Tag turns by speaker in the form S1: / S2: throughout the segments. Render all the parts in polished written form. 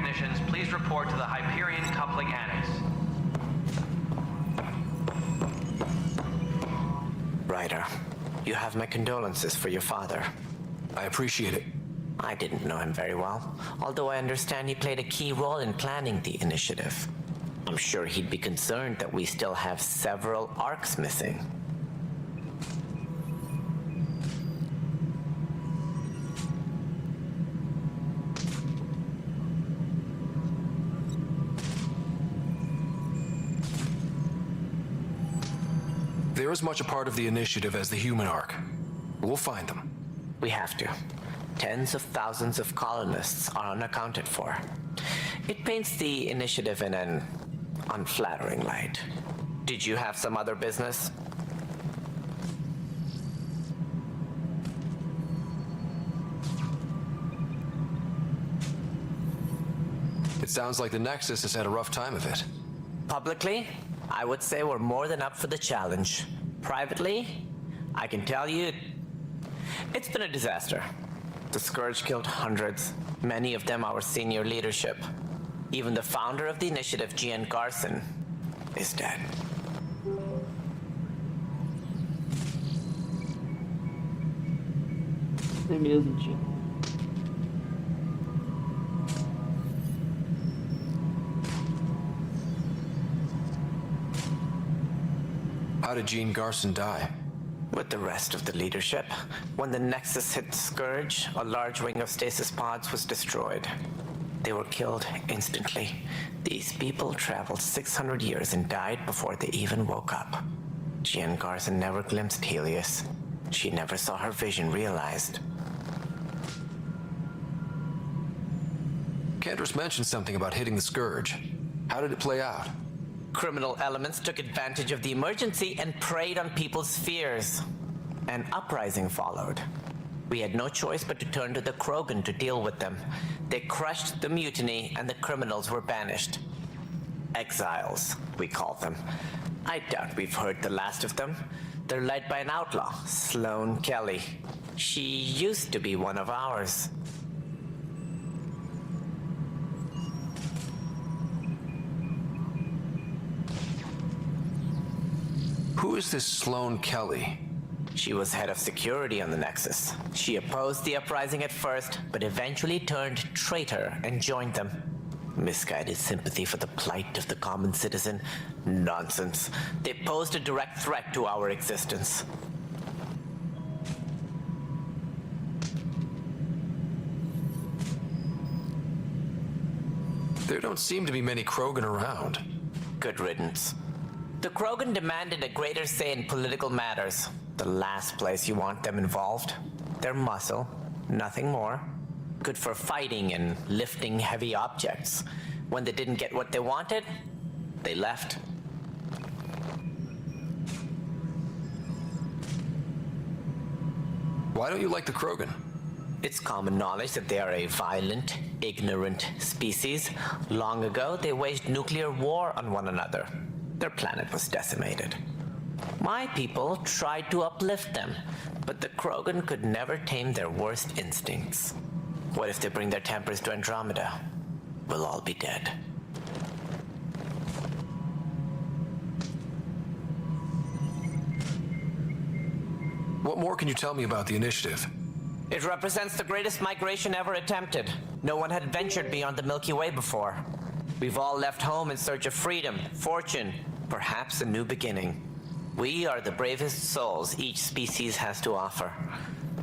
S1: technicians, please report to the Hyperion Coupling Annex.
S2: Ryder, you have my condolences for your father.
S3: I appreciate it.
S2: I didn't know him very well, although I understand he played a key role in planning the initiative. I'm sure he'd be concerned that we still have several arcs missing.
S3: They're as much a part of the initiative as the human arc. We'll find them.
S2: We have to. Tens of thousands of colonists are unaccounted for. It paints the initiative in an unflattering light. Did you have some other business?
S3: It sounds like the Nexus has had a rough time of it.
S2: Publicly, I would say we're more than up for the challenge. Privately, I can tell you, it's been a disaster. The Scourge killed hundreds, many of them our senior leadership. Even the founder of the initiative, Gian Garson, is dead.
S4: É mesmo, tio.
S3: How did Gene Garson die?
S2: With the rest of the leadership, when the Nexus hit the Scourge, a large wing of stasis pods was destroyed. They were killed instantly. These people traveled 600 years and died before they even woke up. Gian Garson never glimpsed Helios. She never saw her vision realized.
S3: Cantor's mentioned something about hitting the Scourge. How did it play out?
S2: Criminal elements took advantage of the emergency and preyed on people's fears. An uprising followed. We had no choice but to turn to the Krogan to deal with them. They crushed the mutiny and the criminals were banished. Exiles, we call them. I doubt we've heard the last of them. They're led by an outlaw, Sloane Kelly. She used to be one of ours.
S3: Who is this Sloane Kelly?
S2: She was head of security on the Nexus. She opposed the uprising at first, but eventually turned traitor and joined them. Misguided sympathy for the plight of the common citizen? Nonsense. They posed a direct threat to our existence.
S3: There don't seem to be many Krogan around.
S2: Good riddance. The Krogan demanded a greater say in political matters. The last place you want them involved. Their muscle, nothing more. Good for fighting and lifting heavy objects. When they didn't get what they wanted, they left.
S3: Why don't you like the Krogan?
S2: It's common knowledge that they are a violent, ignorant species. Long ago, they waged nuclear war on one another. Their planet was decimated. My people tried to uplift them, but the Krogan could never tame their worst instincts. What if they bring their tempers to Andromeda? We'll all be dead.
S3: What more can you tell me about the initiative?
S2: It represents the greatest migration ever attempted. No one had ventured beyond the Milky Way before. We've all left home in search of freedom, fortune, perhaps a new beginning. We are the bravest souls each species has to offer.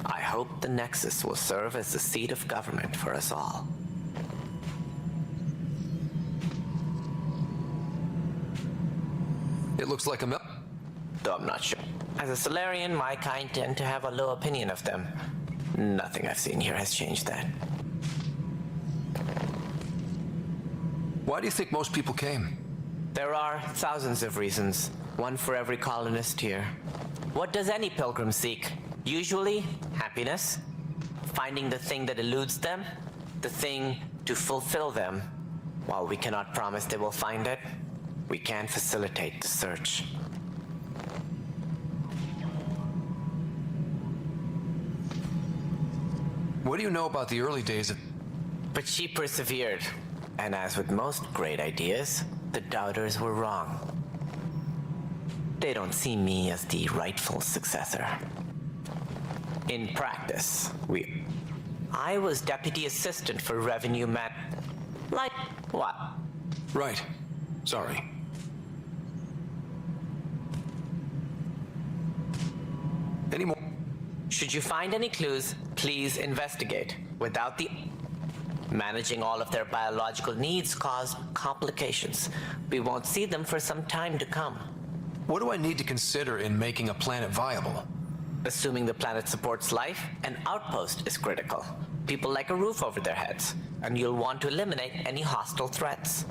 S2: I hope the Nexus will serve as the seat of government for us all.
S3: It looks like a
S2: Though I'm not sure. As a Solarian, my kind tend to have a low opinion of them. Nothing I've seen here has changed that.
S3: Why do you think most people came?
S2: There are thousands of reasons, one for every colonist here. What does any pilgrim seek? Usually, happiness, finding the thing that eludes them, the thing to fulfill them. While we cannot promise they will find it, we can facilitate the search.
S3: What do you know about the early days of...
S2: But she persevered. And as with most great ideas, the doubters were wrong. They don't see me as the rightful successor. In practice, I was deputy assistant for revenue Like what?
S3: Right. Sorry. Any more?
S2: Should you find any clues, please investigate. Without the... Managing all of their biological needs caused complications. We won't see them for some time to come.
S3: What do I need to consider in making a planet viable?
S2: Assuming the planet supports life, an outpost is critical. People like a roof over their heads, and you'll want to eliminate any hostile threats.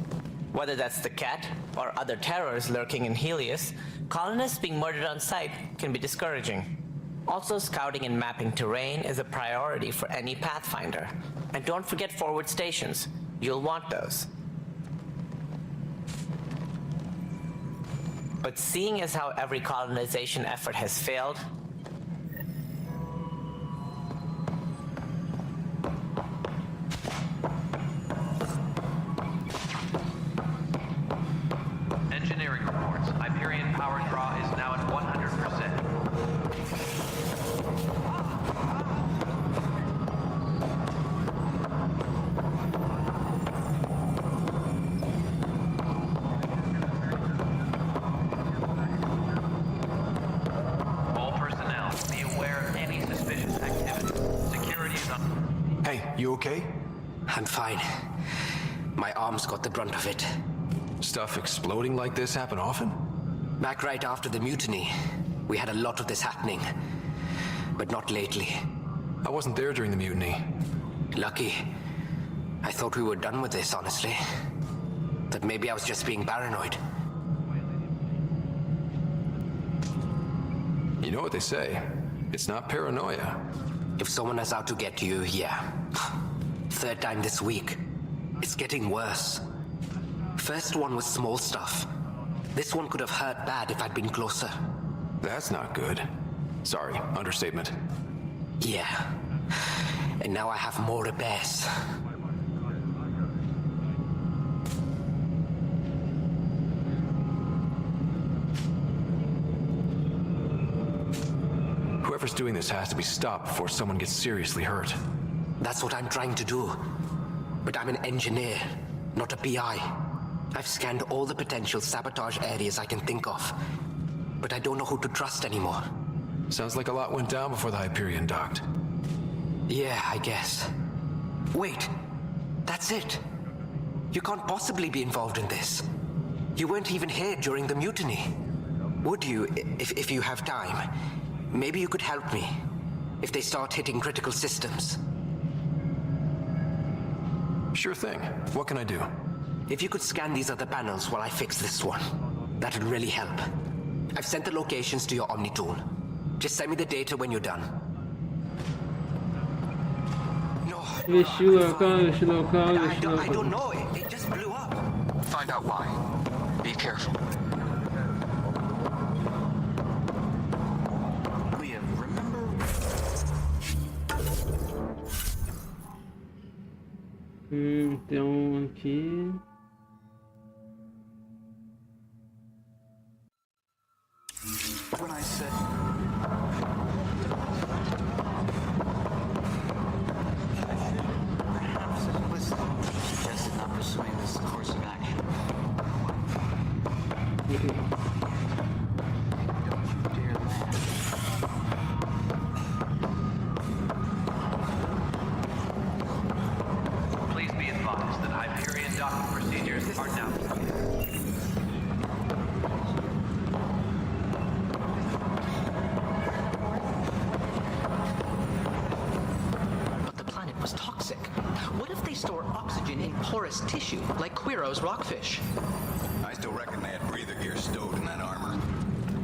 S2: Whether that's the cat or other terrors lurking in Helios, colonists being murdered on sight can be discouraging. Also, scouting and mapping terrain is a priority for any Pathfinder. And don't forget forward stations. You'll want those. But seeing as how every colonization effort has failed,
S1: Engineering reports. Hyperion power draw is now at 100%.
S3: You okay?
S4: I'm fine. My arms got the brunt of it.
S3: Stuff exploding like this happen often?
S4: Back right after the mutiny, we had a lot of this happening. But not lately.
S3: I wasn't there during the mutiny.
S4: Lucky. I thought we were done with this, honestly. That maybe I was just being paranoid.
S3: You know what they say. It's not paranoia.
S4: If someone is out to get you, yeah. Third time this week. It's getting worse. First one was small stuff. This one could have hurt bad if I'd been closer.
S3: That's not good. Sorry, understatement.
S4: Yeah. And now I have more repairs.
S3: Whoever's doing this has to be stopped before someone gets seriously hurt.
S4: That's what I'm trying to do. But I'm an engineer, not a PI. I've scanned all the potential sabotage areas I can think of. But I don't know who to trust anymore.
S3: Sounds like a lot went down before the Hyperion docked.
S4: Yeah, I guess. Wait, that's it. You can't possibly be involved in this. You weren't even here during the mutiny. Would you, if you have time? Maybe you could help me, if they start hitting critical systems.
S3: Sure thing. What can I do?
S4: If you could scan these other panels while I fix this one, that'd really help. I've sent the locations to your Omni tool. Just send me the data when you're done. No, I don't know. It just blew up.
S5: Find out why. Be careful. Leah, remember...
S6: Então aqui.
S5: When I said... Perhaps it was suggested not pursuing this course of action. Dear lad.
S1: Please be advised that Hyperion docking procedures are now completed.
S7: But the planet was toxic. What if they store oxygen in porous tissue, like Quiro's rockfish?
S8: I still reckon they had breather gear stowed in that armor.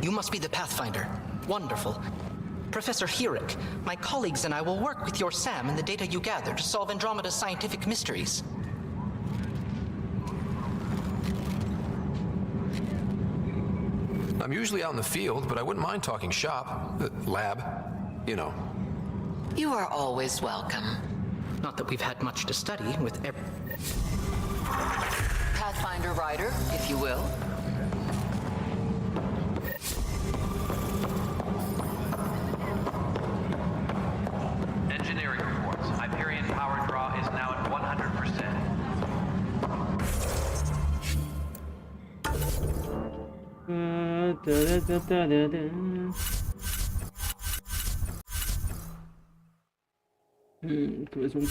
S7: You must be the Pathfinder. Wonderful. Professor Herrick, my colleagues and I will work with your Sam and the data you gather to solve Andromeda's scientific mysteries.
S3: I'm usually out in the field, but I wouldn't mind talking shop. Lab. You know.
S9: You are always welcome.
S7: Not that we've had much to study with
S6: Pathfinder rider, if you will.
S1: Engineering reports. Hyperion power draw is now at 100%.
S9: Talvez um.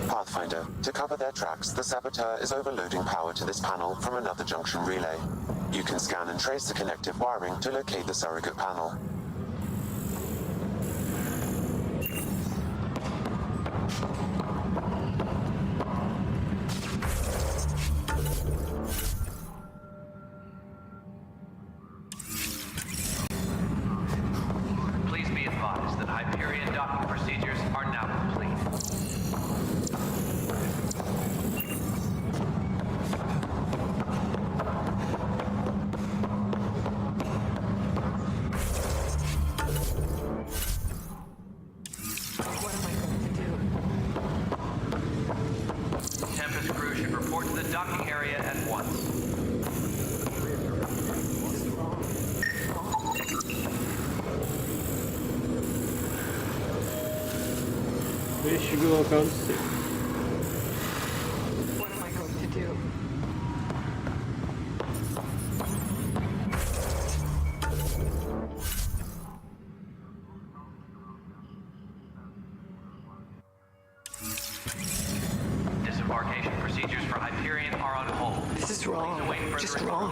S10: Pathfinder, to cover their tracks, the saboteur is overloading power to this panel from another junction relay. You can scan and trace the connective wiring to locate the surrogate panel.
S1: Please be advised that Hyperion docking procedures are now complete.
S6: What am I going to do?
S1: Tempest crew should report to the docking area at once.
S9: Verifique o local do seu.
S6: What am I going to do?
S1: Disembarkation procedures for Hyperion are on hold.
S6: This is wrong.
S1: Please await further
S6: Just wrong.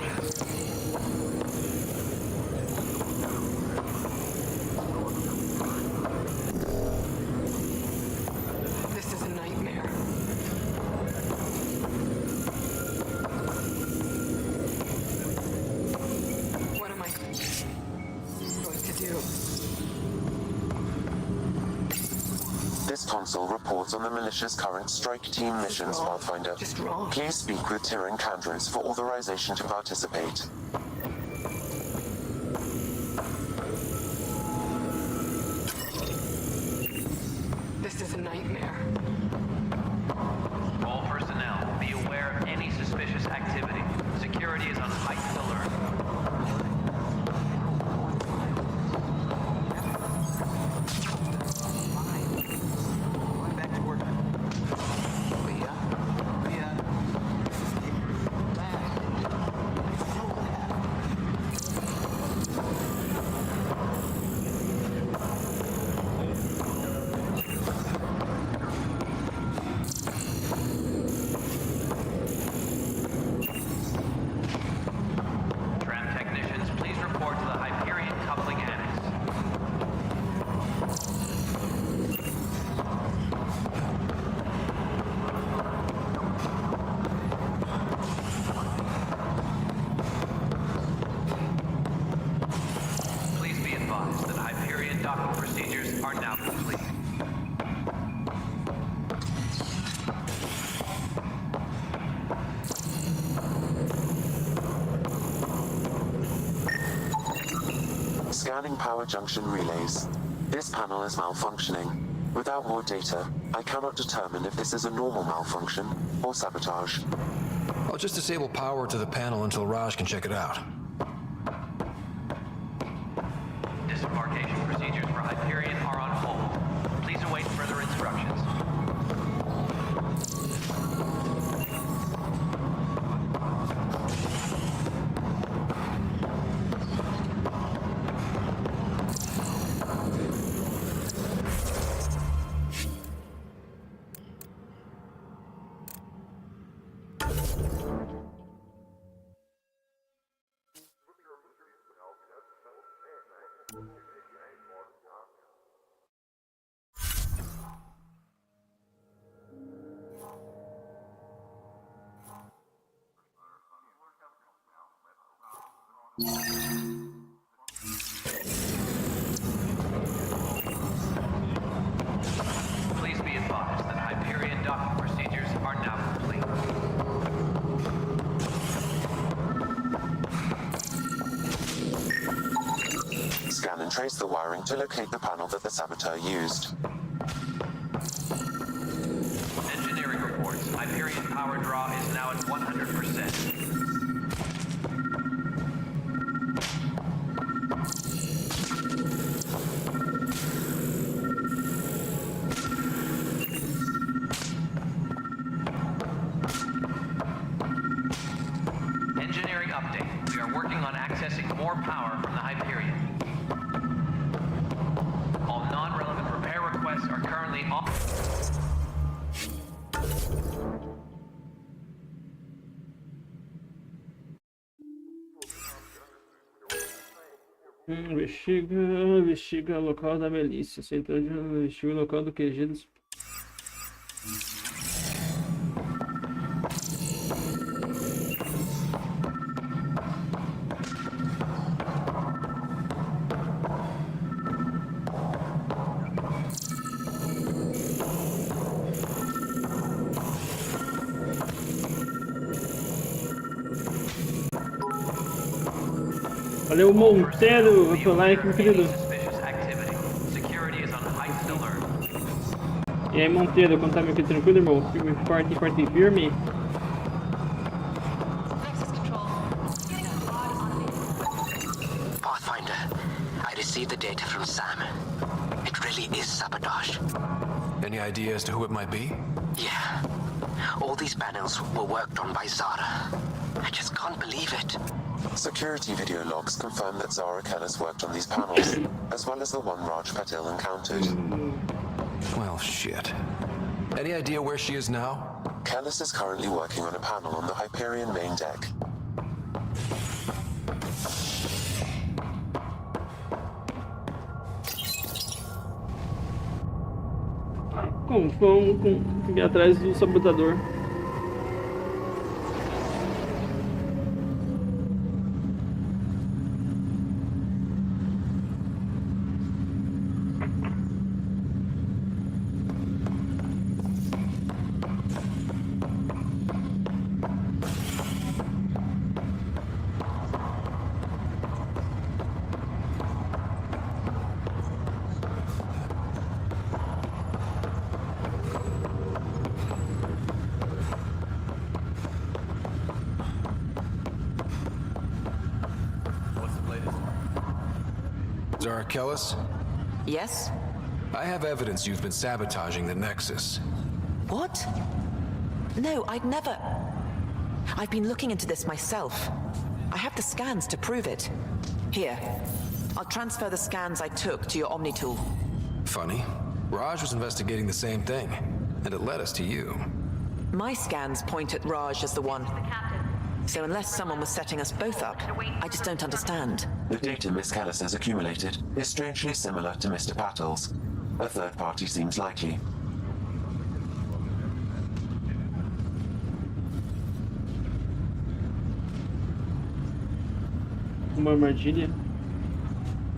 S6: This is a nightmare. What am I going to do?
S10: This console reports on the militia's current strike team missions,
S6: wrong.
S10: Pathfinder.
S6: Just wrong.
S10: Please speak with Tyrion Candres for authorization to participate.
S6: This is a nightmare.
S1: All personnel, be aware of any suspicious activity. Security is on heightened alert.
S5: Going back to work. Leah? Leah?
S1: Tram technicians, please report to the Hyperion coupling annex. Please be advised that Hyperion docking procedures are now complete.
S10: Scanning power junction relays. This panel is malfunctioning. Without more data, I cannot determine if this is a normal malfunction or sabotage.
S3: I'll just disable power to the panel until Raj can check it out.
S1: Disembarkation procedures for Hyperion are on hold. Please await further instructions.
S10: trace the wiring to locate the panel that the saboteur used.
S1: Engineering reports. Hyperion power draw is now at 100%. Engineering update. We are working on accessing more power from the Hyperion. All non-relevant repair requests are currently off.
S9: Investiga o local da milícia. Central de investiga o local do QG dos... Valeu, Monteiro, vai pro like, meu querido. E aí, Monteiro, como tá, meu querido? Tranquilo, irmão? Firme, forte, forte e firme.
S4: Pathfinder, I received the data from Sam. It really is sabotage.
S3: Any idea as to who it might be?
S4: Yeah. All these panels were worked on by Zara. I just can't believe it.
S10: Security video logs confirm that Zara Kellis worked on these panels, as well as the one Raj Patil encountered.
S3: Well, shit. Any idea where she is now?
S10: Kellis is currently working on a panel on the Hyperion main deck.
S9: Vamos atrás do sabotador.
S3: Zara Kellis?
S2: Yes?
S3: I have evidence you've been sabotaging the Nexus.
S2: What? No, I'd never... I've been looking into this myself. I have the scans to prove it. Here. I'll transfer the scans I took to your Omni tool.
S3: Funny. Raj was investigating the same thing, and it led us to you.
S2: My scans point at Raj as the one. So unless someone was setting us both up, I just don't understand.
S10: The data Miss Kellis has accumulated is strangely similar to Mr. Patil's. A third party seems likely.
S9: Uma armadilha.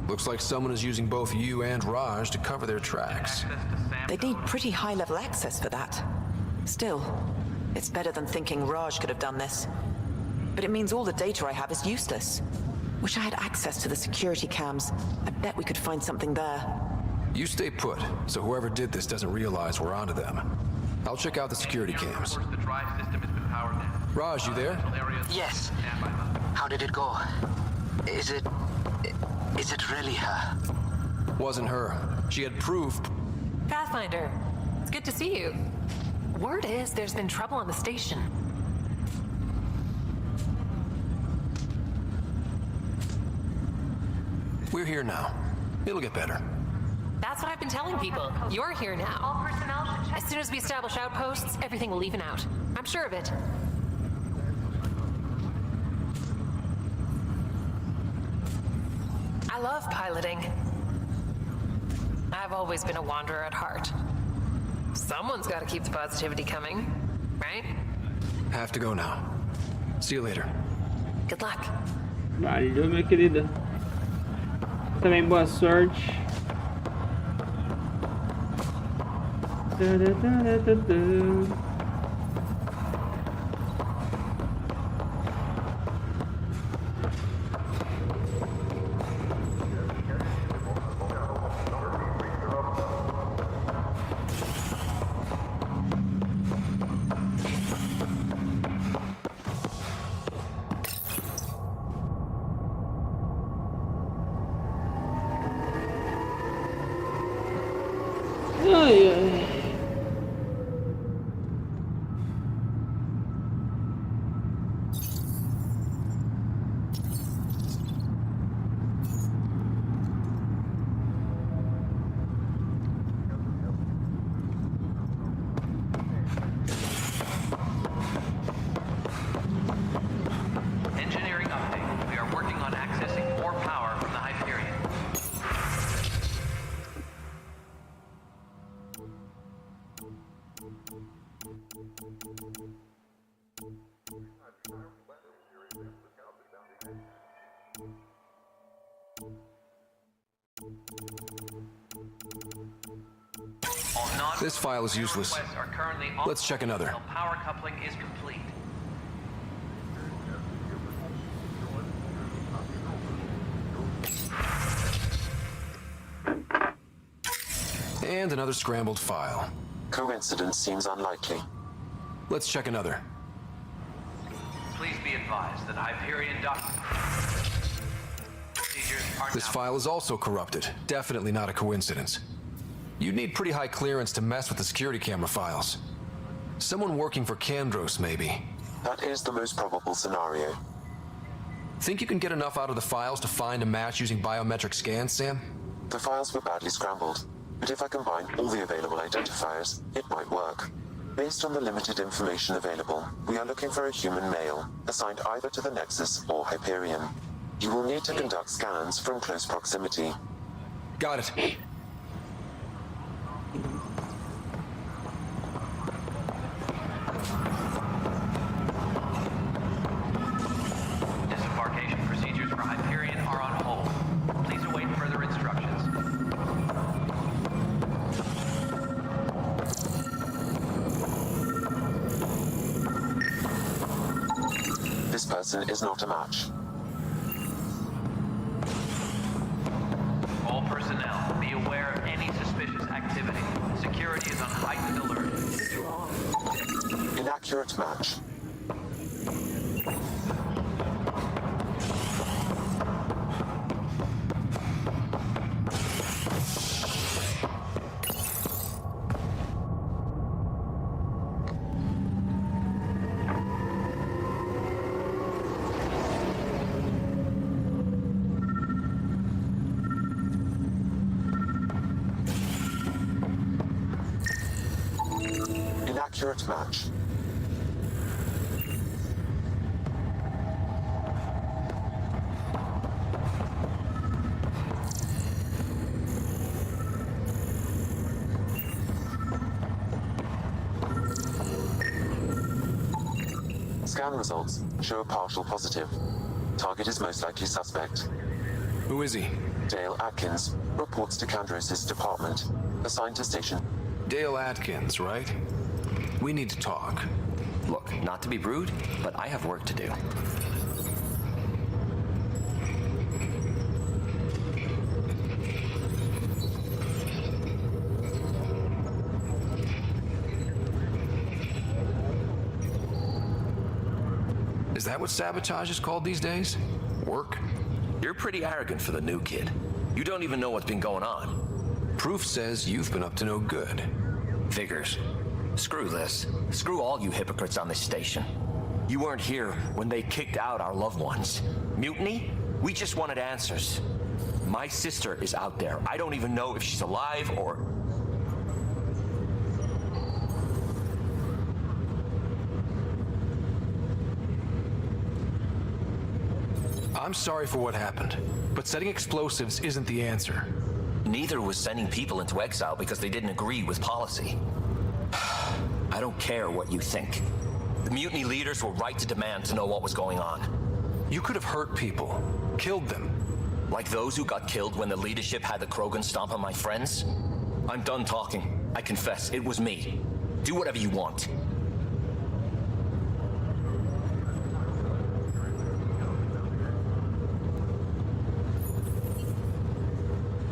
S3: Looks like someone is using both you and Raj to cover their tracks.
S2: They'd need pretty high-level access for that. Still, it's better than thinking Raj could have done this. But it means all the data I have is useless. Wish I had access to the security cams. I bet we could find something there.
S3: You stay put, so whoever did this doesn't realize we're onto them. I'll check out the security cams. Raj, you there?
S4: Yes. How did it go? Is it really her?
S3: Wasn't her. She had proof.
S6: Pathfinder, it's good to see you. Word is there's been trouble on the station.
S3: We're here now. It'll get better.
S6: That's what I've been telling people. You're here now. As soon as we establish outposts, everything will even out. I'm sure of it. I love piloting. I've always been a wanderer at heart. Someone's got to keep the positivity coming, right?
S3: Have to go now. See you later.
S6: Good luck.
S9: Valeu, minha querida. Também boa sorte.
S1: All non-
S3: This file is useless.
S1: requests are currently on
S3: Let's check another.
S1: until power coupling is complete.
S3: And another scrambled file.
S10: Coincidence seems unlikely.
S3: Let's check another.
S1: Please be advised that Hyperion procedures are
S3: This
S1: now
S3: file is also corrupted. Definitely not a coincidence. You'd need pretty high clearance to mess with the security camera files. Someone working for Kandros, maybe.
S10: That is the most probable scenario.
S3: Think you can get enough out of the files to find a match using biometric scans, Sam?
S10: The files were badly scrambled, but if I combine all the available identifiers, it might work. Based on the limited information available, we are looking for a human male, assigned either to the Nexus or Hyperion. You will need to conduct scans from close proximity.
S3: Got it.
S1: disembarkation procedures for Hyperion are on hold. Please await further instructions.
S10: This person is not a match.
S1: All personnel, be aware of any suspicious activity. Security is on heightened alert.
S10: Inaccurate match. Inaccurate match. Scan results show a partial positive. Target is most likely suspect.
S3: Who is he?
S10: Dale Atkins reports to Kandros' department, assigned to station.
S3: Dale Atkins, right? We need to talk.
S11: Look, not to be rude, but I have work to do.
S3: Is that what sabotage is called these days? Work?
S11: You're pretty arrogant for the new kid. You don't even know what's been going on.
S3: Proof says you've been up to no good.
S11: Figures. Screw this. Screw all you hypocrites on this station. You weren't here when they kicked out our loved ones. Mutiny? We just wanted answers. My sister is out there. I don't even know if she's alive or...
S3: I'm sorry for what happened, but setting explosives isn't the answer.
S11: Neither was sending people into exile because they didn't agree with policy. I don't care what you think. The mutiny leaders were right to demand to know what was going on.
S3: You could have hurt people, killed them.
S11: Like those who got killed when the leadership had the Krogan stomp on my friends? I'm done talking. I confess, it was me. Do whatever you want.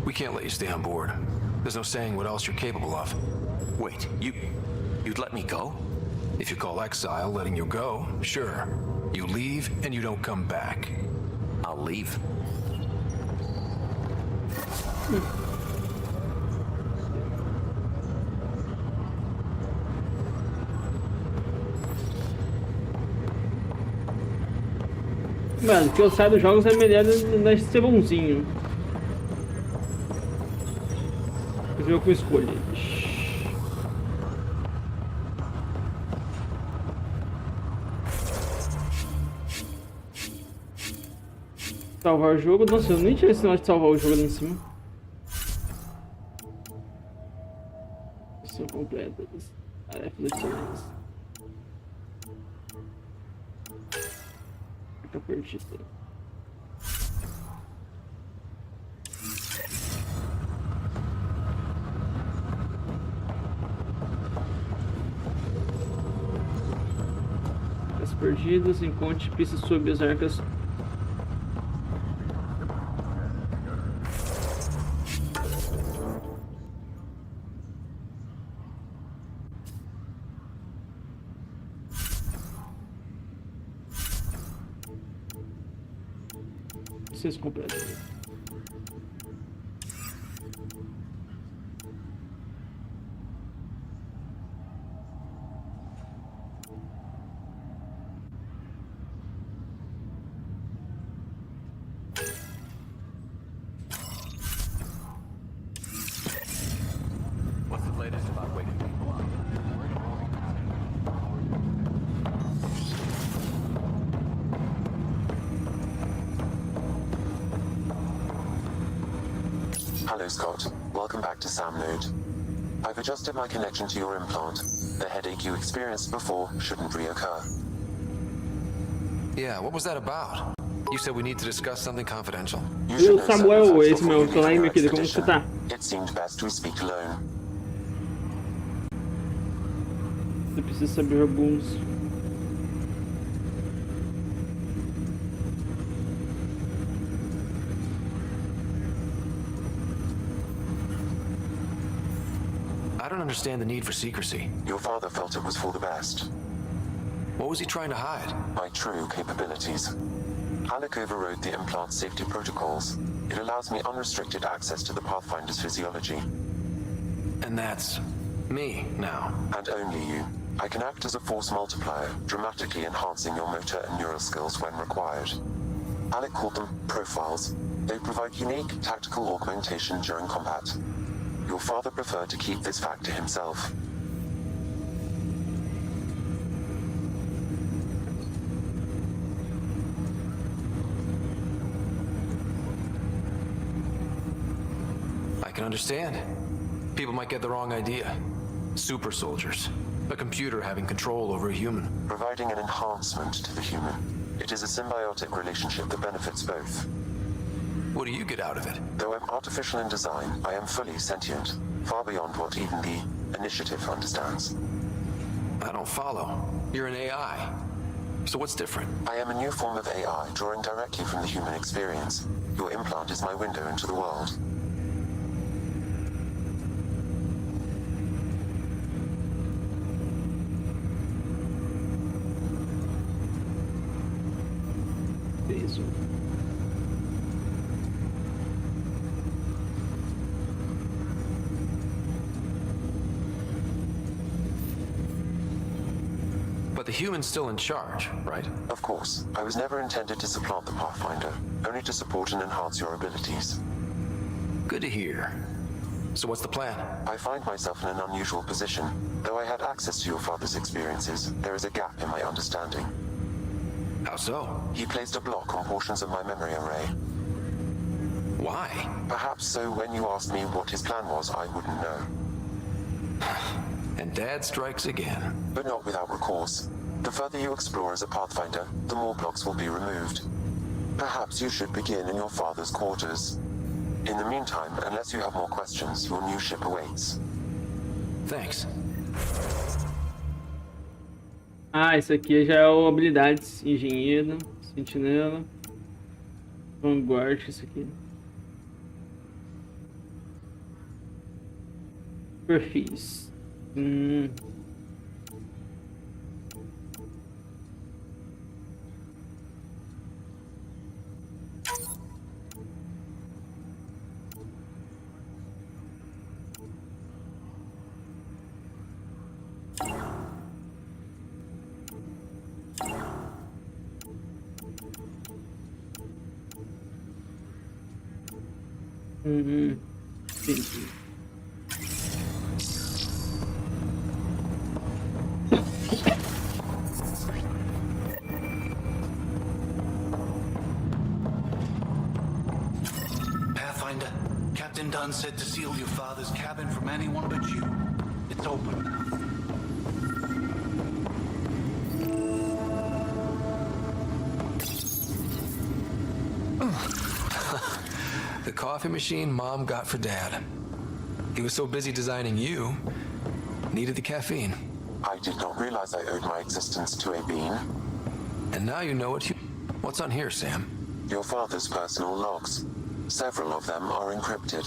S3: We can't let you stay on board. There's no saying what else you're capable of.
S11: Wait, you'd let me go?
S3: If you call exile letting you go, sure. You leave and you don't come back.
S11: I'll leave.
S9: Mano, que eu saio dos jogos é melhor ser bonzinho. O jogo que eu escolhi. Salvar o jogo? Nossa, eu nem tinha esse sinal de salvar o jogo ali em cima. Missão completa. Tarefas adicionais. Fica perdida. perdidas. Encontre pistas sobre as arcas. Acesso completo.
S11: What's the latest about waking people up?
S10: Hello, Scott. Welcome back to Sam Node. I've adjusted my connection to your implant. The headache you experienced before shouldn't reoccur.
S3: Yeah, what was that about? You said we need to discuss something confidential.
S10: You should know
S9: Samuel,
S10: certain facts
S9: esse
S10: before
S9: meu,
S10: you
S9: tô lá,
S10: leave
S9: meu
S10: your
S9: querido, como você tá?
S10: expedition. It seemed best we speak alone.
S9: Você precisa saber alguns.
S3: I don't understand the need for secrecy.
S10: Your father felt it was for the best.
S3: What was he trying to hide?
S10: My true capabilities. Alec overrode the implant safety protocols. It allows me unrestricted access to the Pathfinder's physiology.
S3: And that's me now.
S10: And only you. I can act as a force multiplier, dramatically enhancing your motor and neural skills when required. Alec called them profiles. They provide unique tactical augmentation during combat. Your father preferred to keep this fact to himself.
S3: I can understand. People might get the wrong idea. Super soldiers. A computer having control over a human.
S10: Providing an enhancement to the human. It is a symbiotic relationship that benefits both.
S3: What do you get out of it?
S10: Though I'm artificial in design, I am fully sentient, far beyond what even the Initiative understands.
S3: I don't follow. You're an AI. So what's different?
S10: I am a new form of AI, drawing directly from the human experience. Your implant is my window into the world.
S9: Peso.
S3: But the human's still in charge, right?
S10: Of course, I was never intended to supplant the Pathfinder, only to support and enhance your abilities.
S3: Good to hear. So what's the plan?
S10: I find myself in an unusual position. Though I had access to your father's experiences, there is a gap in my understanding.
S3: How so?
S10: He placed a block on portions of my memory array.
S3: Why?
S10: Perhaps so when you asked me what his plan was, I wouldn't know.
S3: And Dad strikes again.
S10: But not without recourse. The further you explore as a Pathfinder, the more blocks will be removed. Perhaps you should begin in your father's quarters. In the meantime, unless you have more questions, your new ship awaits.
S3: Thanks.
S9: Ah, esse aqui já é o habilidades. Engenheiro, sentinela, vanguard, isso aqui. Perfis. Entendi.
S12: Pathfinder, Captain Dunn said to seal your father's cabin from anyone but you. It's open now.
S3: The coffee machine Mom got for Dad. He was so busy designing you, needed the caffeine.
S10: I did not realize I owed my existence to a bean.
S3: And now you know what you... What's on here, Sam?
S10: Your father's personal logs. Several of them are encrypted.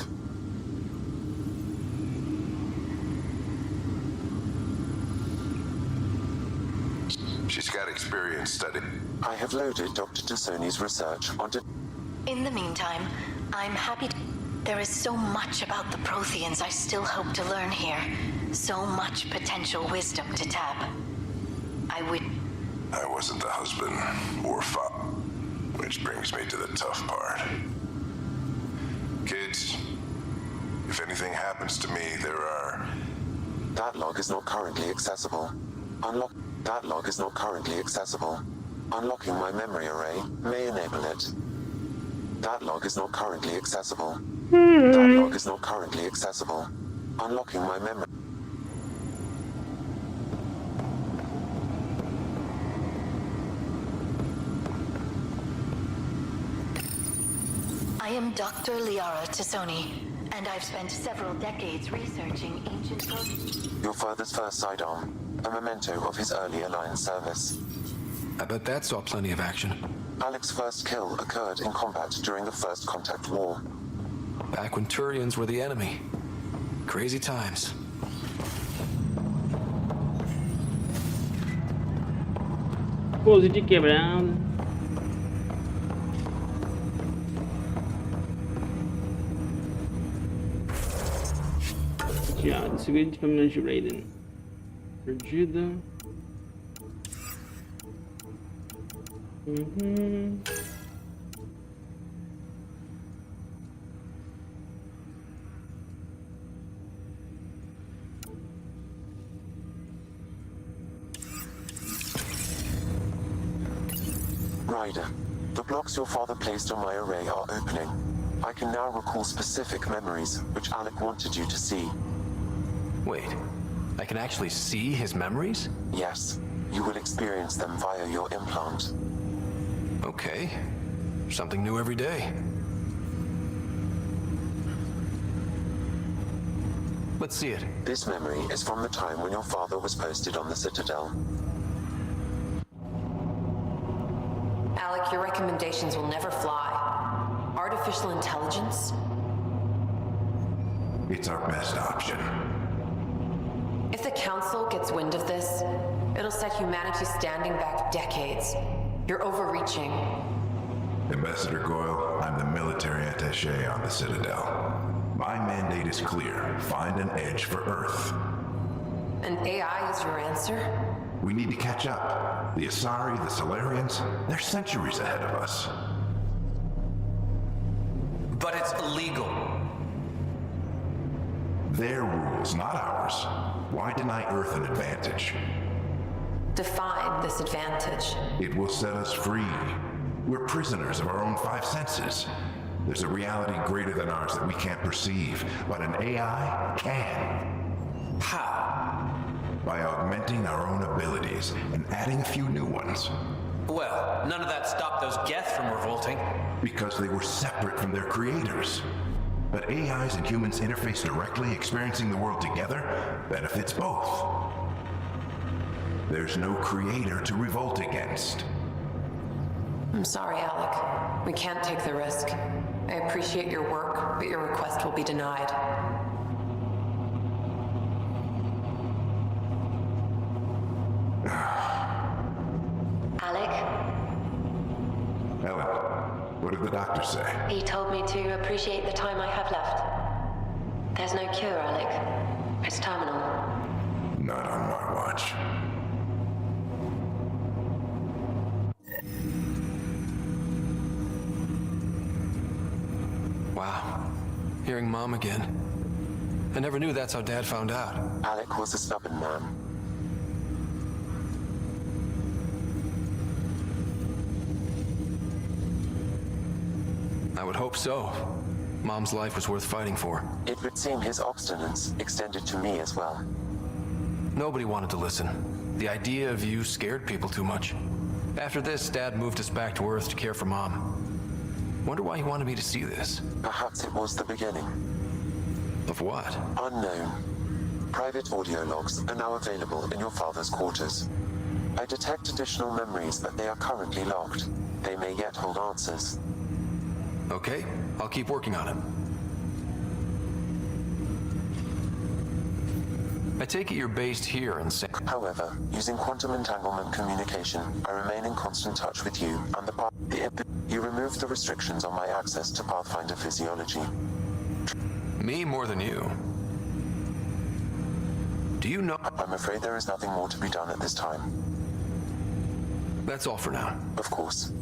S13: She's got experience studying.
S10: I have loaded Dr. Tassoni's research onto...
S14: In the meantime, I'm happy to... There is so much about the Protheans I still hope to learn here. So much potential wisdom to tap. I
S13: wasn't the husband or father. Which brings me to the tough part. Kids, if anything happens to me, there are...
S10: That log is not currently accessible. That log is not currently accessible. Unlocking my memory array may enable it. That log is not currently accessible. That log is not currently accessible. Unlocking my memory...
S14: I am Dr. Liara Tassoni, and I've spent several decades researching ancient Protheans.
S10: Your father's first sidearm, a memento of his early Alliance service.
S3: I bet that saw plenty of action.
S10: Alec's first kill occurred in combat during the First Contact War.
S3: Back when Turians were the enemy. Crazy times.
S9: Pose de quebrada. Tiado, segundo equipamento de Raiden. Perdida.
S10: Ryder, the blocks your father placed on my array are opening. I can now recall specific memories which Alec wanted you to see.
S3: Wait, I can actually see his memories?
S10: Yes, you will experience them via your implant.
S3: Okay, something new every day. Let's see it.
S10: This memory is from the time when your father was posted on the Citadel.
S6: Alec, your recommendations will never fly. Artificial intelligence?
S13: It's our best option.
S6: If the Council gets wind of this, it'll set humanity standing back decades. You're overreaching.
S13: Ambassador Goyle, I'm the military attaché on the Citadel. My mandate is clear. Find an edge for Earth.
S6: And AI is your answer?
S13: We need to catch up. The Asari, the Solarians, they're centuries ahead of us.
S11: But it's illegal.
S13: Their rules, not ours. Why deny Earth an advantage?
S6: Define this advantage.
S13: It will set us free. We're prisoners of our own five senses. There's a reality greater than ours that we can't perceive, but an AI can.
S11: How?
S13: By augmenting our own abilities and adding a few new ones.
S11: Well, none of that stopped those Geth from revolting.
S13: Because they were separate from their creators. But AIs and humans interface directly, experiencing the world together benefits both. There's no creator to revolt against.
S6: I'm sorry, Alec. We can't take the risk. I appreciate your work, but your request will be denied.
S14: Alec?
S13: Ellen, what did the doctor say?
S14: He told me to appreciate the time I have left. There's no cure, Alec. It's terminal.
S13: Not on my watch.
S3: Wow. Hearing Mom again. I never knew that's how Dad found out.
S10: Alec was a stubborn man.
S3: I would hope so. Mom's life was worth fighting for.
S10: It would seem his obstinance extended to me as well.
S3: Nobody wanted to listen. The idea of you scared people too much. After this, Dad moved us back to Earth to care for Mom. Wonder why he wanted me to see this.
S10: Perhaps it was the beginning.
S3: Of what?
S10: Unknown. Private audio logs are now available in your father's quarters. I detect additional memories, but they are currently locked. They may yet hold answers.
S3: Okay, I'll keep working on it. I take it you're based here in San...
S10: However, using quantum entanglement communication, I remain in constant touch with you and you removed the restrictions on my access to Pathfinder physiology.
S3: Me more than you. Do you know...
S10: I'm afraid there is nothing more to be done at this time.
S3: That's all for now.
S10: Of course.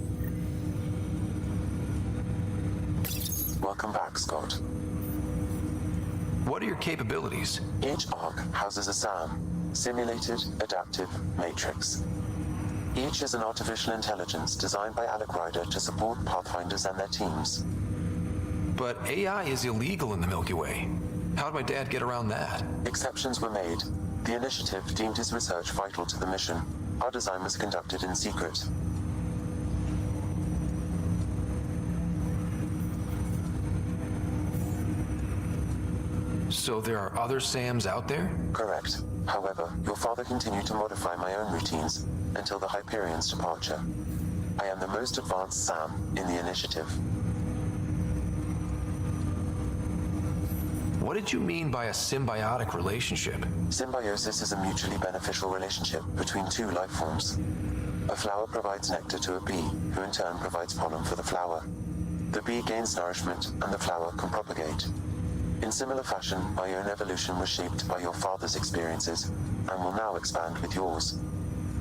S10: Welcome back, Scott.
S3: What are your capabilities?
S10: Each arc houses a SAM, Simulated Adaptive Matrix. Each is an artificial intelligence designed by Alec Ryder to support Pathfinders and their teams.
S3: But AI is illegal in the Milky Way. How'd my dad get around that?
S10: Exceptions were made. The initiative deemed his research vital to the mission. Our design was conducted in secret.
S3: So there are other SAMs out there?
S10: Correct. However, your father continued to modify my own routines until the Hyperion's departure. I am the most advanced SAM in the initiative.
S3: What did you mean by a symbiotic relationship?
S10: Symbiosis is a mutually beneficial relationship between two life forms. A flower provides nectar to a bee, who in turn provides pollen for the flower. The bee gains nourishment, and the flower can propagate. In similar fashion, my own evolution was shaped by your father's experiences, and will now expand with yours.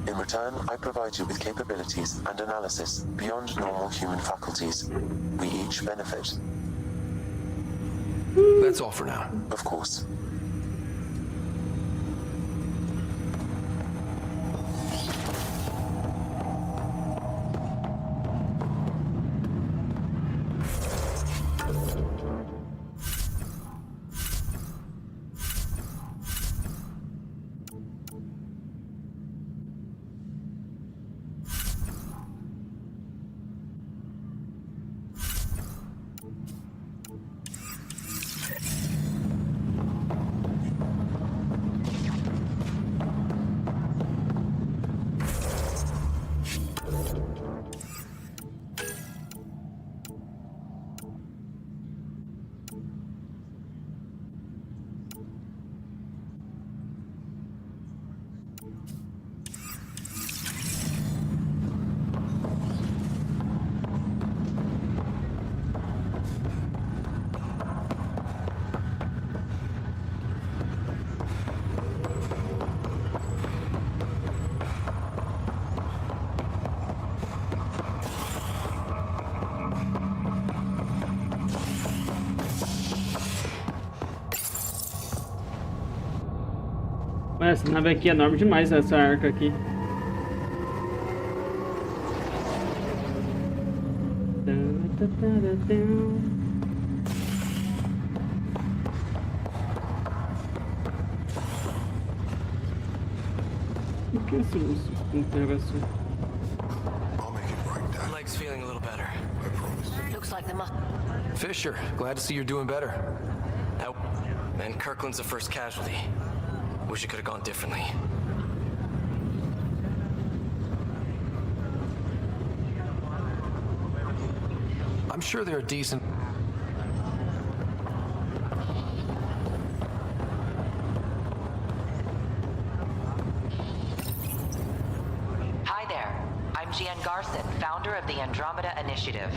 S10: In return, I provide you with capabilities and analysis beyond normal human faculties. We each benefit.
S3: That's all for now.
S10: Of course.
S9: Essa nave aqui é enorme demais, essa arca aqui. O que é isso? Interrogação.
S11: Leg's feeling a little better.
S14: Looks like the
S3: Fisher, glad to see you're doing better.
S11: And Kirkland's the first casualty. Wish it could have gone differently.
S3: I'm sure they're decent.
S15: Hi there. I'm Gian Garson, founder of the Andromeda Initiative.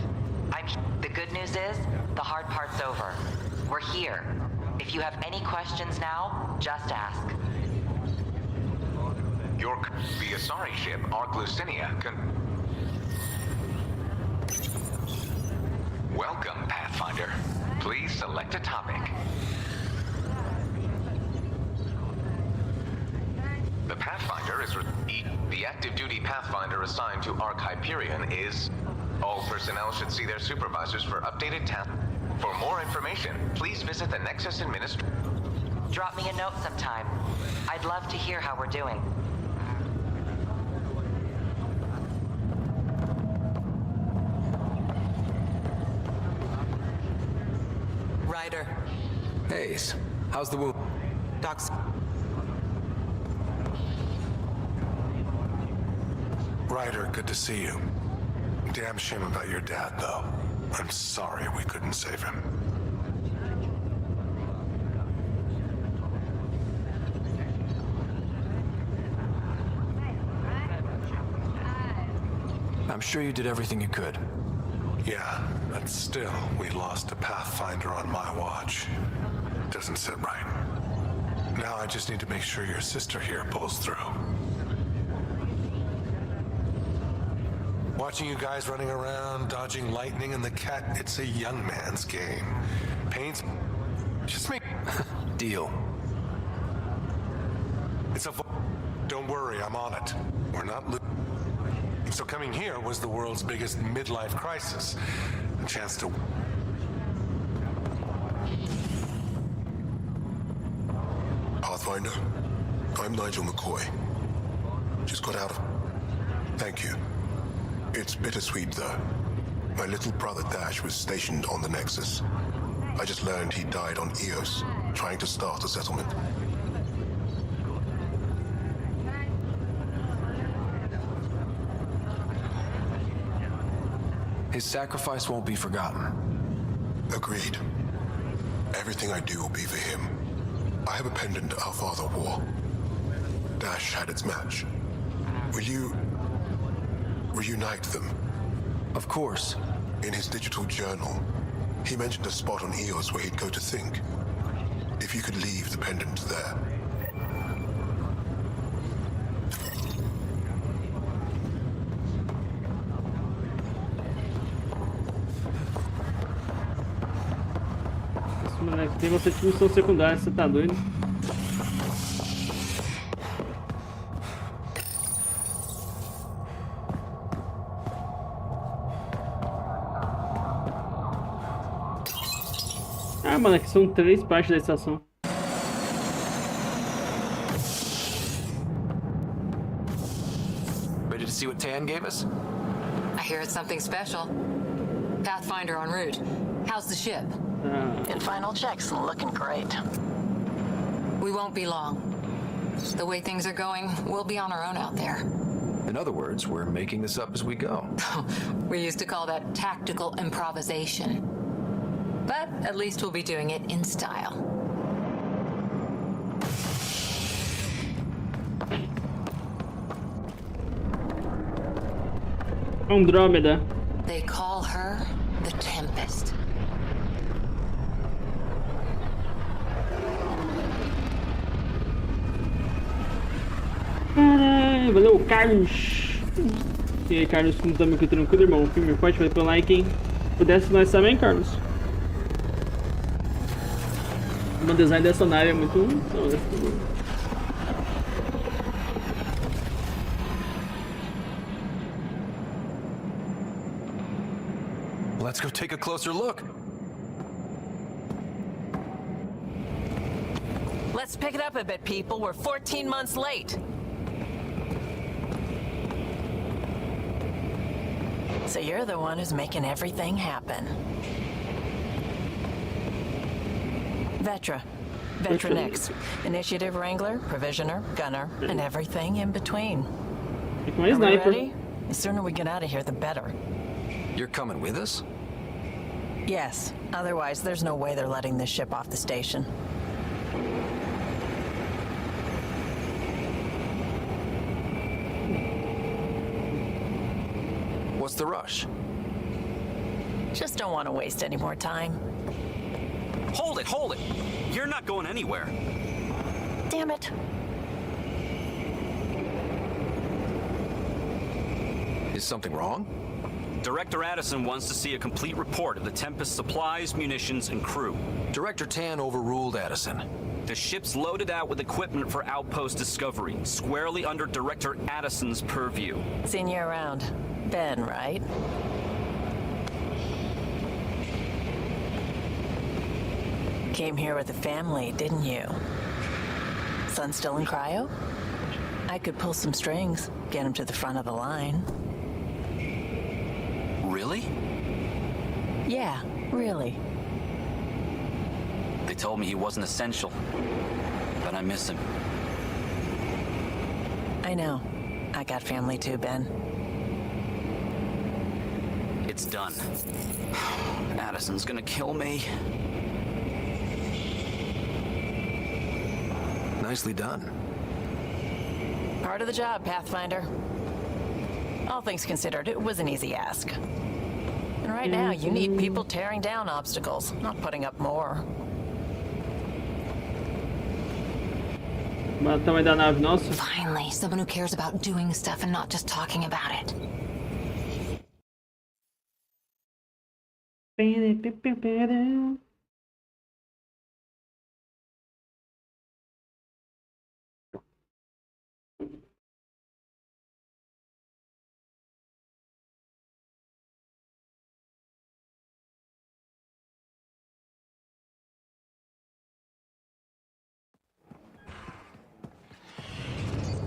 S15: The good news is, the hard part's over. We're here. If you have any questions now, just ask.
S16: The Asari ship, Ark Lucinia, Welcome, Pathfinder. Please select a topic. The Pathfinder is... The active duty Pathfinder assigned to Ark Hyperion is... All personnel should see their supervisors for updated tasks. For more information, please visit the Nexus Administration.
S15: Drop me a note sometime. I'd love to hear how we're doing.
S2: Ryder.
S3: Hayes, how's the wound?
S2: Doc's...
S17: Ryder, good to see you. Damn shame about your dad, though. I'm sorry we couldn't save him.
S3: I'm sure you did everything you could.
S17: Yeah, but still, we lost a Pathfinder on my watch. Doesn't sit right. Now I just need to make sure your sister here pulls through. Watching you guys running around, dodging lightning and the cat, it's a young man's game. Pain's just me.
S3: Deal.
S17: It's a don't worry, I'm on it. We're not so coming here was the world's biggest midlife crisis. A chance to
S18: Pathfinder, I'm Nigel McCoy. Just got out of... Thank you. It's bittersweet, though. My little brother Dash was stationed on the Nexus. I just learned he died on Eos, trying to start a settlement.
S3: His sacrifice won't be forgotten.
S18: Agreed. Everything I do will be for him. I have a pendant our father wore. Dash had its match. Will you... reunite them?
S3: Of course.
S18: In his digital journal, he mentioned a spot on Eos where he'd go to think. If you could leave the pendant there.
S9: Esse moleque tem você de missão secundária, você tá doido? Ah, mano, aqui são 3 partes da estação.
S3: Ready to see what Tan gave us?
S19: I hear it's something special. Pathfinder en route. How's the ship?
S14: In final checks, looking great.
S19: We won't be long. The way things are going, we'll be on our own out there.
S3: In other words, we're making this up as we go.
S19: We used to call that tactical improvisation. But at least we'll be doing it in style.
S9: Andromeda.
S19: They call her the Tempest.
S9: Caralho, valeu, Carlos. E aí, Carlos, como tá meio que tranquilo, irmão? Firme e forte, vai pelo like, hein? Pudesse nós também, Carlos. O design dessa nave é muito...
S3: Let's go take a closer look.
S20: Let's pick it up a bit, people. We're 14 months late. So you're the one who's making everything happen. Vetronix, Initiative Wrangler, Provisioner, Gunner, and everything in between. Are we ready? The sooner we get out of here, the better.
S3: You're coming with us?
S20: Yes. Otherwise, there's no way they're letting this ship off the station.
S3: What's the rush?
S20: Just don't want to waste any more time.
S21: Hold it, hold it! You're not going anywhere.
S20: Damn it.
S3: Is something wrong?
S21: Director Addison wants to see a complete report of the Tempest's supplies, munitions, and crew.
S3: Director Tan overruled Addison.
S21: The ship's loaded out with equipment for outpost discovery, squarely under Director Addison's purview.
S20: Seen you around. Ben, right? Came here with a family, didn't you? Son still in cryo? I could pull some strings, get him to the front of the line.
S21: Really?
S20: Yeah, really.
S21: They told me he wasn't essential, but I miss him.
S20: I know. I got family too, Ben.
S21: It's done. Addison's gonna kill me.
S3: Nicely done.
S20: Part of the job, Pathfinder. All things considered, it was an easy ask. And right now, you need people tearing down obstacles, not putting up more.
S19: Finally, someone who cares about doing stuff and not just talking about it.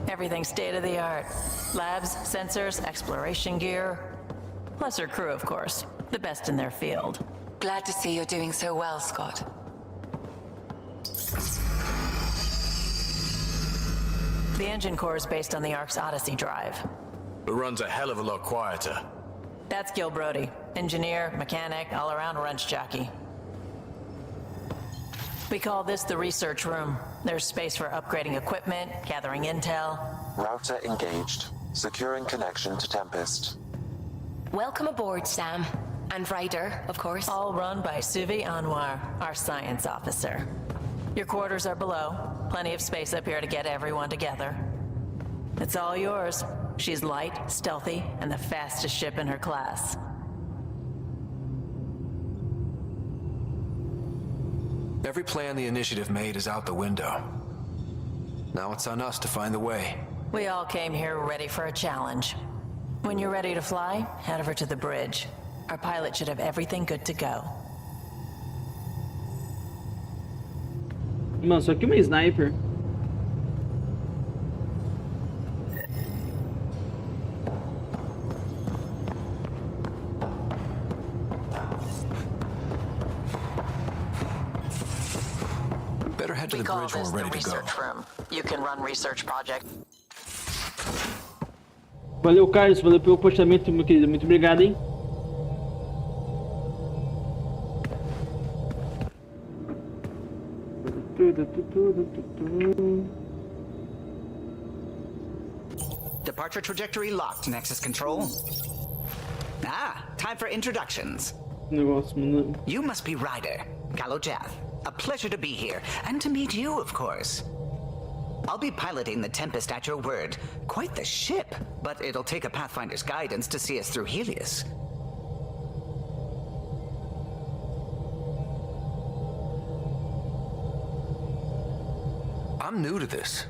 S20: Everything's state-of-the-art. Labs, sensors, exploration gear. Plus her crew, of course. The best in their field.
S19: Glad to see you're doing so well, Scott.
S20: The engine core is based on the Ark's Odyssey drive.
S3: It runs a hell of a lot quieter.
S20: That's Gil Brody. Engineer, mechanic, all-around wrench jockey. We call this the research room. There's space for upgrading equipment, gathering intel.
S10: Router engaged. Securing connection to Tempest.
S6: Welcome aboard, Sam. And Ryder, of course.
S20: All run by Suvi Anwar, our science officer. Your quarters are below. Plenty of space up here to get everyone together. It's all yours. She's light, stealthy, and the fastest ship in her class.
S3: Every plan the Initiative made is out the window. Now it's on us to find the way.
S20: We all came here ready for a challenge. When you're ready to fly, head over to the bridge. Our pilot should have everything good to go.
S9: Mano, só que uma sniper.
S3: Better head to the bridge when we're ready to go.
S20: Room. You can run research project.
S9: Valeu, Carlos. Valeu pelo postamento, meu querido. Muito obrigado, hein?
S7: Departure trajectory locked, Nexus Control. Ah, time for introductions. You must be Ryder, Kalojath. A pleasure to be here, and to meet you, of course. I'll be piloting the Tempest at your word. Quite the ship, but it'll take a Pathfinder's guidance to see us through Helios.
S3: I'm new to this.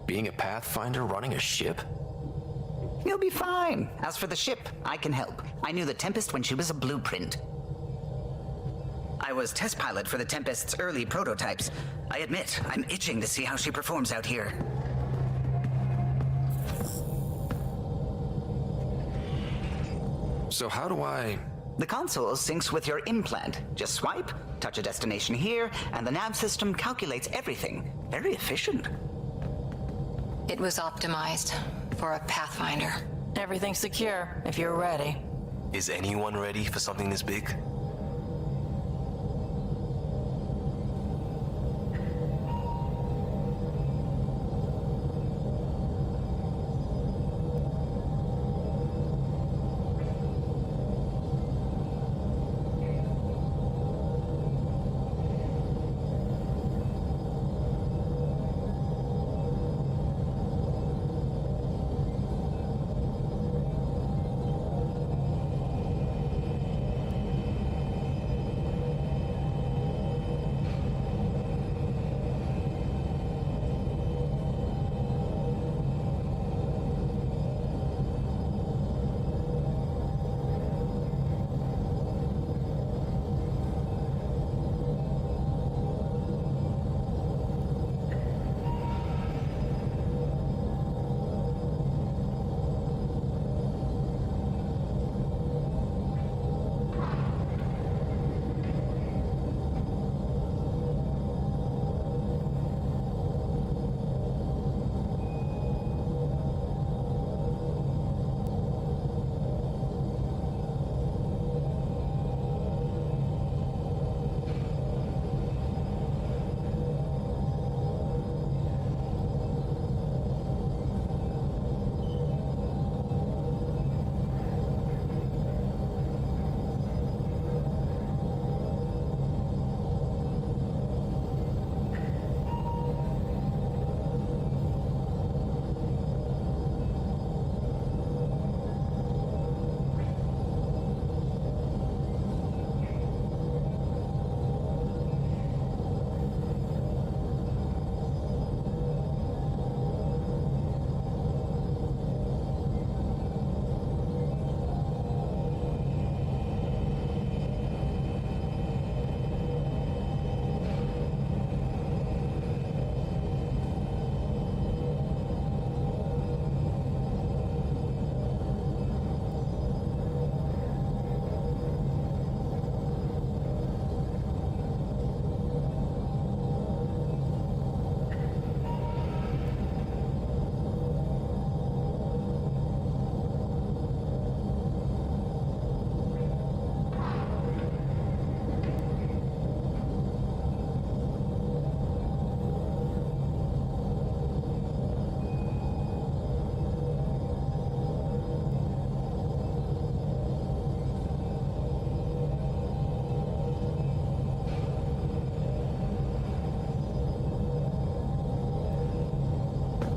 S3: Being a Pathfinder running a ship?
S7: You'll be fine. As for the ship, I can help. I knew the Tempest when she was a blueprint. I was test pilot for the Tempest's early prototypes. I admit, I'm itching to see how she performs out here.
S3: So how do I...
S7: The console syncs with your implant. Just swipe, touch a destination here, and the nav system calculates everything. Very efficient.
S19: It was optimized for a Pathfinder.
S20: Everything's secure, if you're ready.
S11: Is anyone ready for something this big?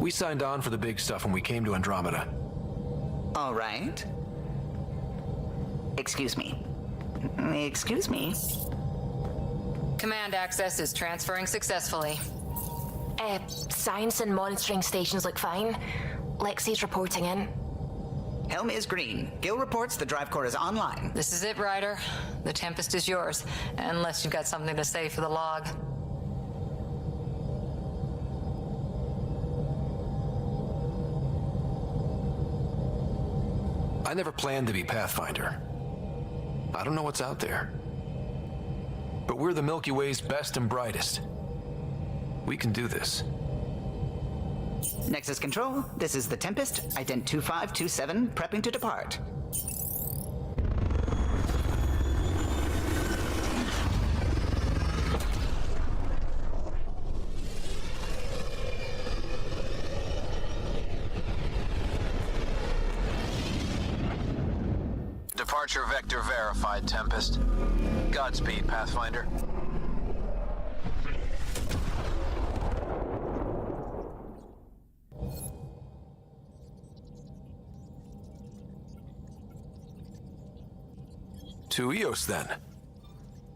S3: We signed on for the big stuff when we came to Andromeda.
S7: All right. Excuse me. Excuse me.
S19: Command access is transferring successfully.
S14: Science and monitoring stations look fine. Lexi's reporting in.
S7: Helm is green. Gil reports the drive core is online.
S19: This is it, Ryder. The Tempest is yours, unless you've got something to say for the log.
S3: I never planned to be Pathfinder. I don't know what's out there. But we're the Milky Way's best and brightest. We can do this.
S7: Nexus Control, this is the Tempest, ident 2527, prepping to depart.
S8: Departure vector verified, Tempest. Godspeed, Pathfinder.
S3: To Eos, then.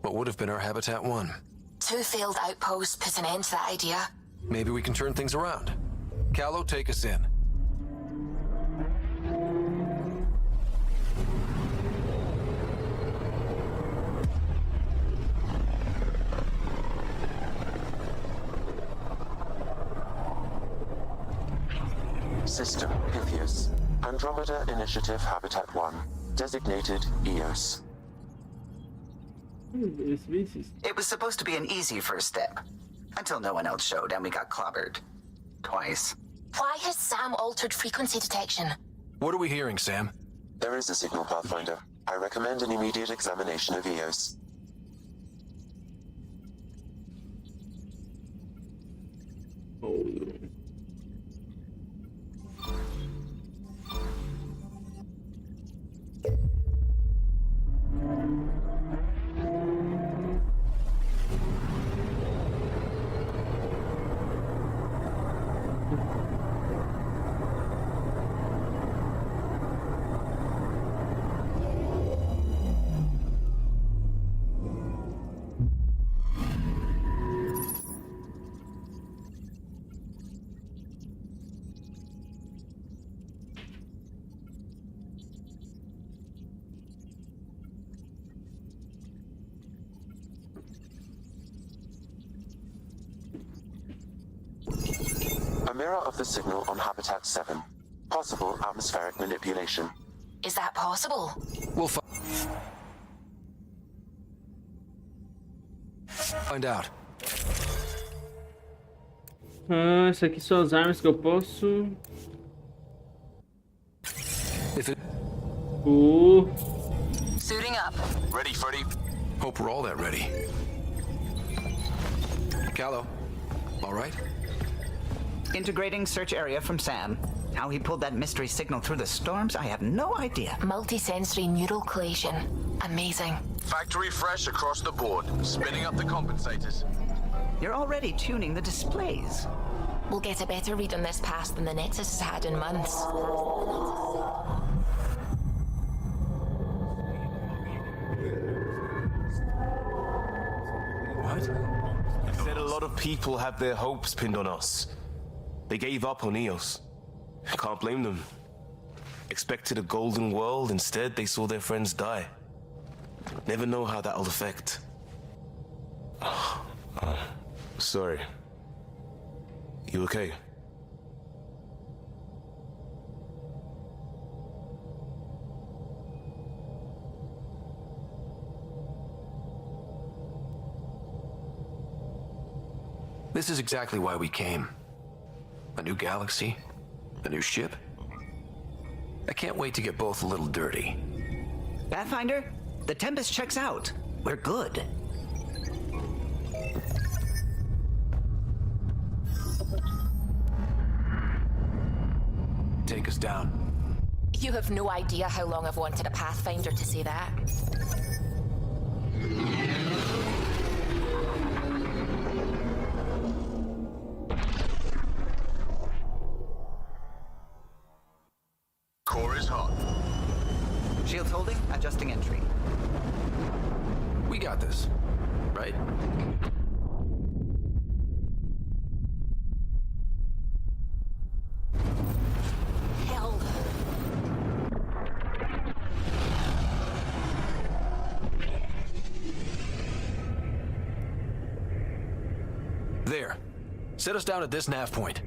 S3: What would have been our Habitat 1?
S14: 2 failed outposts put an end to that idea.
S3: Maybe we can turn things around. Callow, take us in.
S10: System, Pythias. Andromeda Initiative Habitat 1. Designated Eos.
S7: It was supposed to be an easy first step. Until no one else showed and we got clobbered. Twice.
S14: Why has Sam altered frequency detection?
S3: What are we hearing, Sam?
S10: There is a signal, Pathfinder. I recommend an immediate examination of Eos. A mirror of the signal on Habitat 7. Possible atmospheric manipulation.
S14: Is that possible?
S3: We'll find out.
S9: Essa aqui são as armas que eu posso.
S19: Suiting up.
S3: Ready, Freddy? Hope we're all that ready. Callow, all right?
S7: Integrating search area from Sam. How he pulled that mystery signal through the storms, I have no idea.
S14: Multisensory neural collation. Amazing.
S8: Factory fresh across the board. Spinning up the compensators.
S7: You're already tuning the displays.
S14: We'll get a better read on this pass than the Nexus has had in months.
S3: What?
S22: Said a lot of people have their hopes pinned on us. They gave up on Eos. Can't blame them. Expected a golden world, instead they saw their friends die. Never know how that'll affect. Sorry. You okay?
S3: This is exactly why we came. A new galaxy, a new ship. I can't wait to get both a little dirty.
S7: Pathfinder, the Tempest checks out. We're good.
S3: Take us down.
S14: You have no idea how long I've wanted a Pathfinder to say that.
S3: got this, right?
S14: Hell.
S3: There. Set us down at this nav point.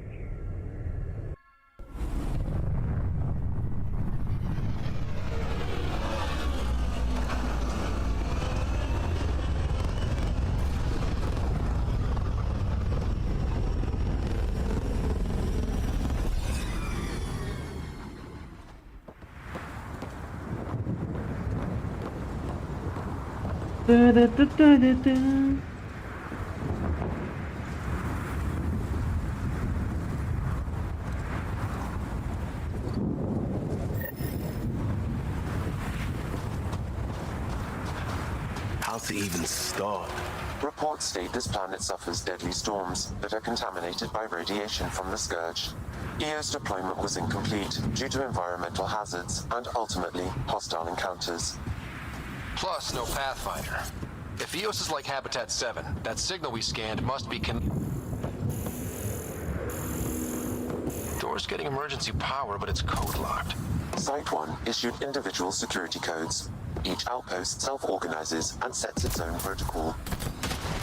S9: Da, da, da, da, da, da.
S22: How to even start?
S10: Reports state this planet suffers deadly storms that are contaminated by radiation from the Scourge. EO's deployment was incomplete due to environmental hazards and ultimately hostile encounters.
S3: Plus, no Pathfinder. If EOS is like Habitat 7, that signal we scanned must be Door's getting emergency power, but it's code locked.
S10: Site 1 issued individual security codes. Each outpost self-organizes and sets its own protocol.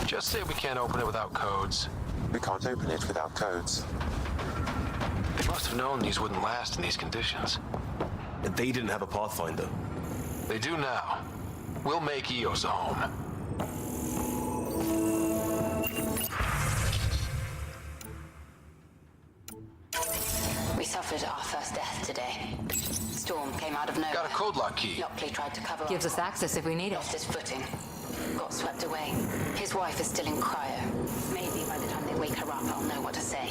S3: Just say we can't open it without codes.
S10: We can't open it without codes.
S3: They must have known these wouldn't last in these conditions.
S22: They didn't have a Pathfinder.
S3: They do now. We'll make EOS a home.
S14: We suffered our first death today. Storm came out of nowhere.
S3: Got a code lock key.
S14: Lockley tried to cover
S19: Gives us access if we need it.
S14: Lost his footing. Got swept away. His wife is still in cryo. Maybe by the time they wake her up, I'll know what to say.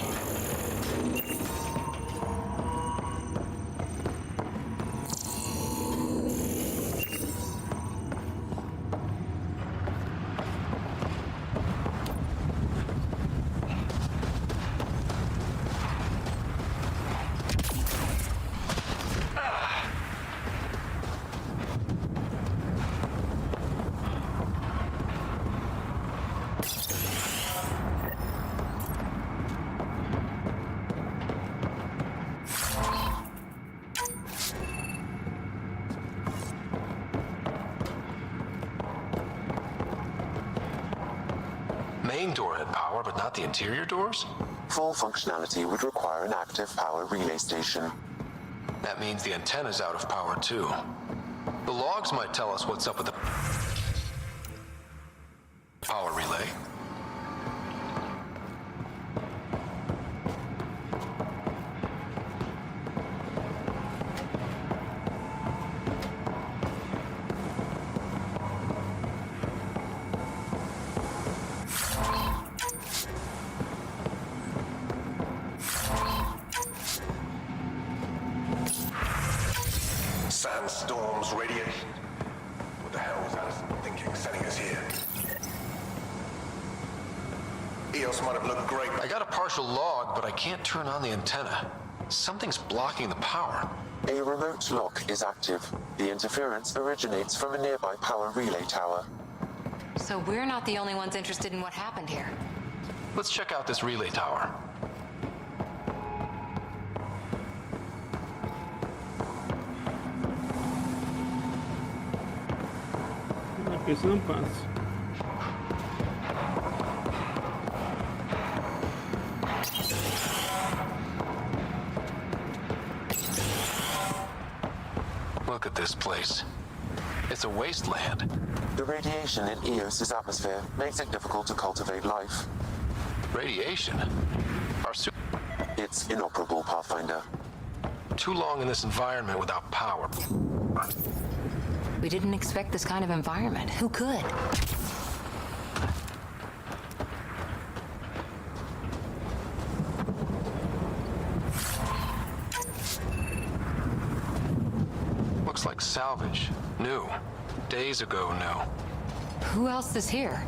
S3: Main door had power, but not the interior doors?
S10: Full functionality would require an active power relay station.
S3: That means the antenna's out of power, too. The logs might tell us what's up with the power relay.
S18: Sandstorms, radiation. What the hell was Allison thinking, sending us here? EOS might have looked great.
S3: I got a partial log, but I can't turn on the antenna. Something's blocking the power.
S10: A remote lock is active. The interference originates from a nearby power relay tower.
S19: So we're not the only ones interested in what happened here.
S3: Let's check out this relay tower.
S9: Isso não passa.
S3: Look at this place. It's a wasteland.
S10: The radiation in EOS's atmosphere makes it difficult to cultivate life.
S3: Radiation?
S10: It's inoperable, Pathfinder.
S3: Too long in this environment without power.
S19: We didn't expect this kind of environment. Who could?
S3: Looks like salvage. New. Days ago, new.
S19: Who else is here?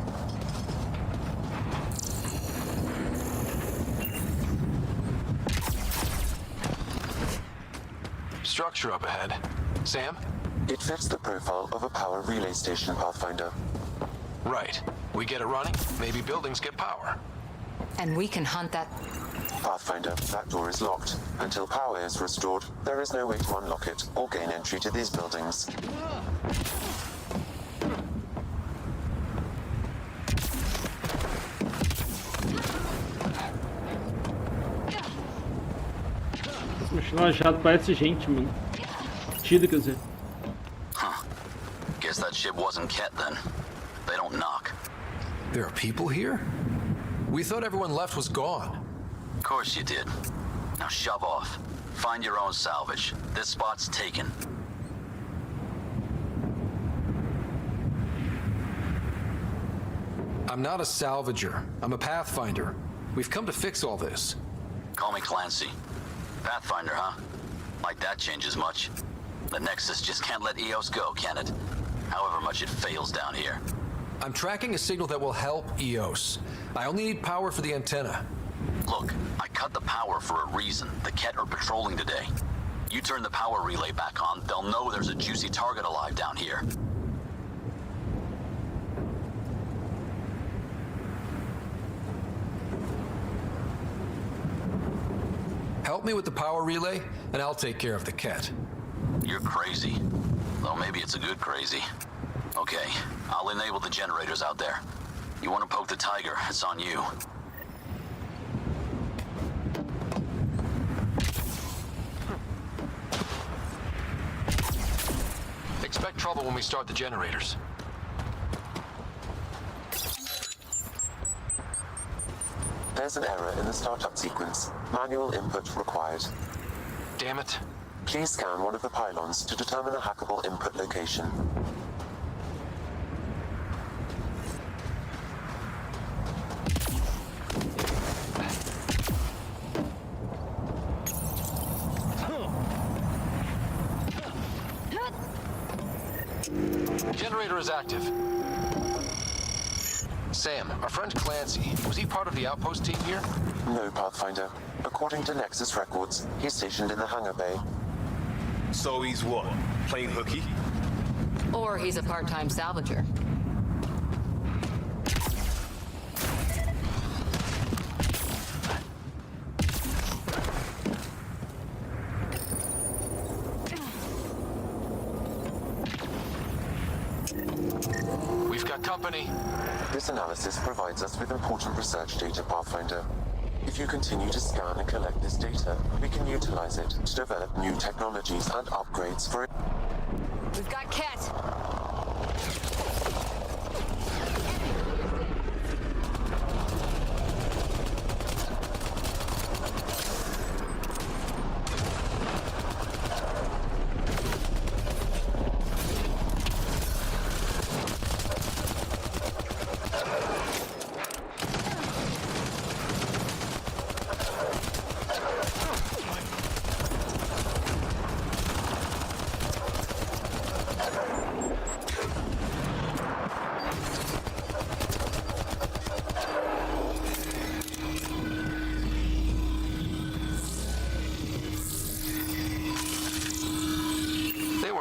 S3: Structure up ahead. Sam?
S10: It fits the profile of a power relay station, Pathfinder.
S3: Right. We get it running, maybe buildings get power.
S19: And we can hunt that.
S10: Pathfinder, that door is locked. Until power is restored, there is no way to unlock it or gain entry to these buildings.
S9: Esse mochilão jato parece gente, mano. Tiro, quer dizer.
S4: Huh. Guess that ship wasn't Ket then. They don't knock.
S3: There are people here? We thought everyone left was gone.
S4: Of course you did. Now shove off. Find your own salvage. This spot's taken.
S3: I'm not a salvager. I'm a pathfinder. We've come to fix all this.
S4: Call me Clancy. Pathfinder, huh? Like that changes much. The Nexus just can't let EOS go, can it? However much it fails down here.
S3: I'm tracking a signal that will help EOS. I only need power for the antenna.
S4: Look, I cut the power for a reason. The Ket are patrolling today. You turn the power relay back on, they'll know there's a juicy target alive down here.
S3: Help me with the power relay, and I'll take care of the Ket.
S4: You're crazy. Though maybe it's a good crazy. Okay, I'll enable the generators out there. You want to poke the tiger, it's on you.
S3: Expect trouble when we start the generators.
S10: There's an error in the startup sequence. Manual input required.
S3: Damn it.
S10: Please scan one of the pylons to determine a hackable input location.
S3: Generator is active. Sam, our friend Clancy, was he part of the outpost team here?
S10: No, Pathfinder. According to Nexus records, he's stationed in the hangar bay.
S22: So he's what? Playing hooky?
S19: Or he's a part-time salvager.
S3: We've got company.
S10: This analysis provides us with important research data, Pathfinder. If you continue to scan and collect this data, we can utilize it to develop new technologies and upgrades for it.
S19: We've got Ket.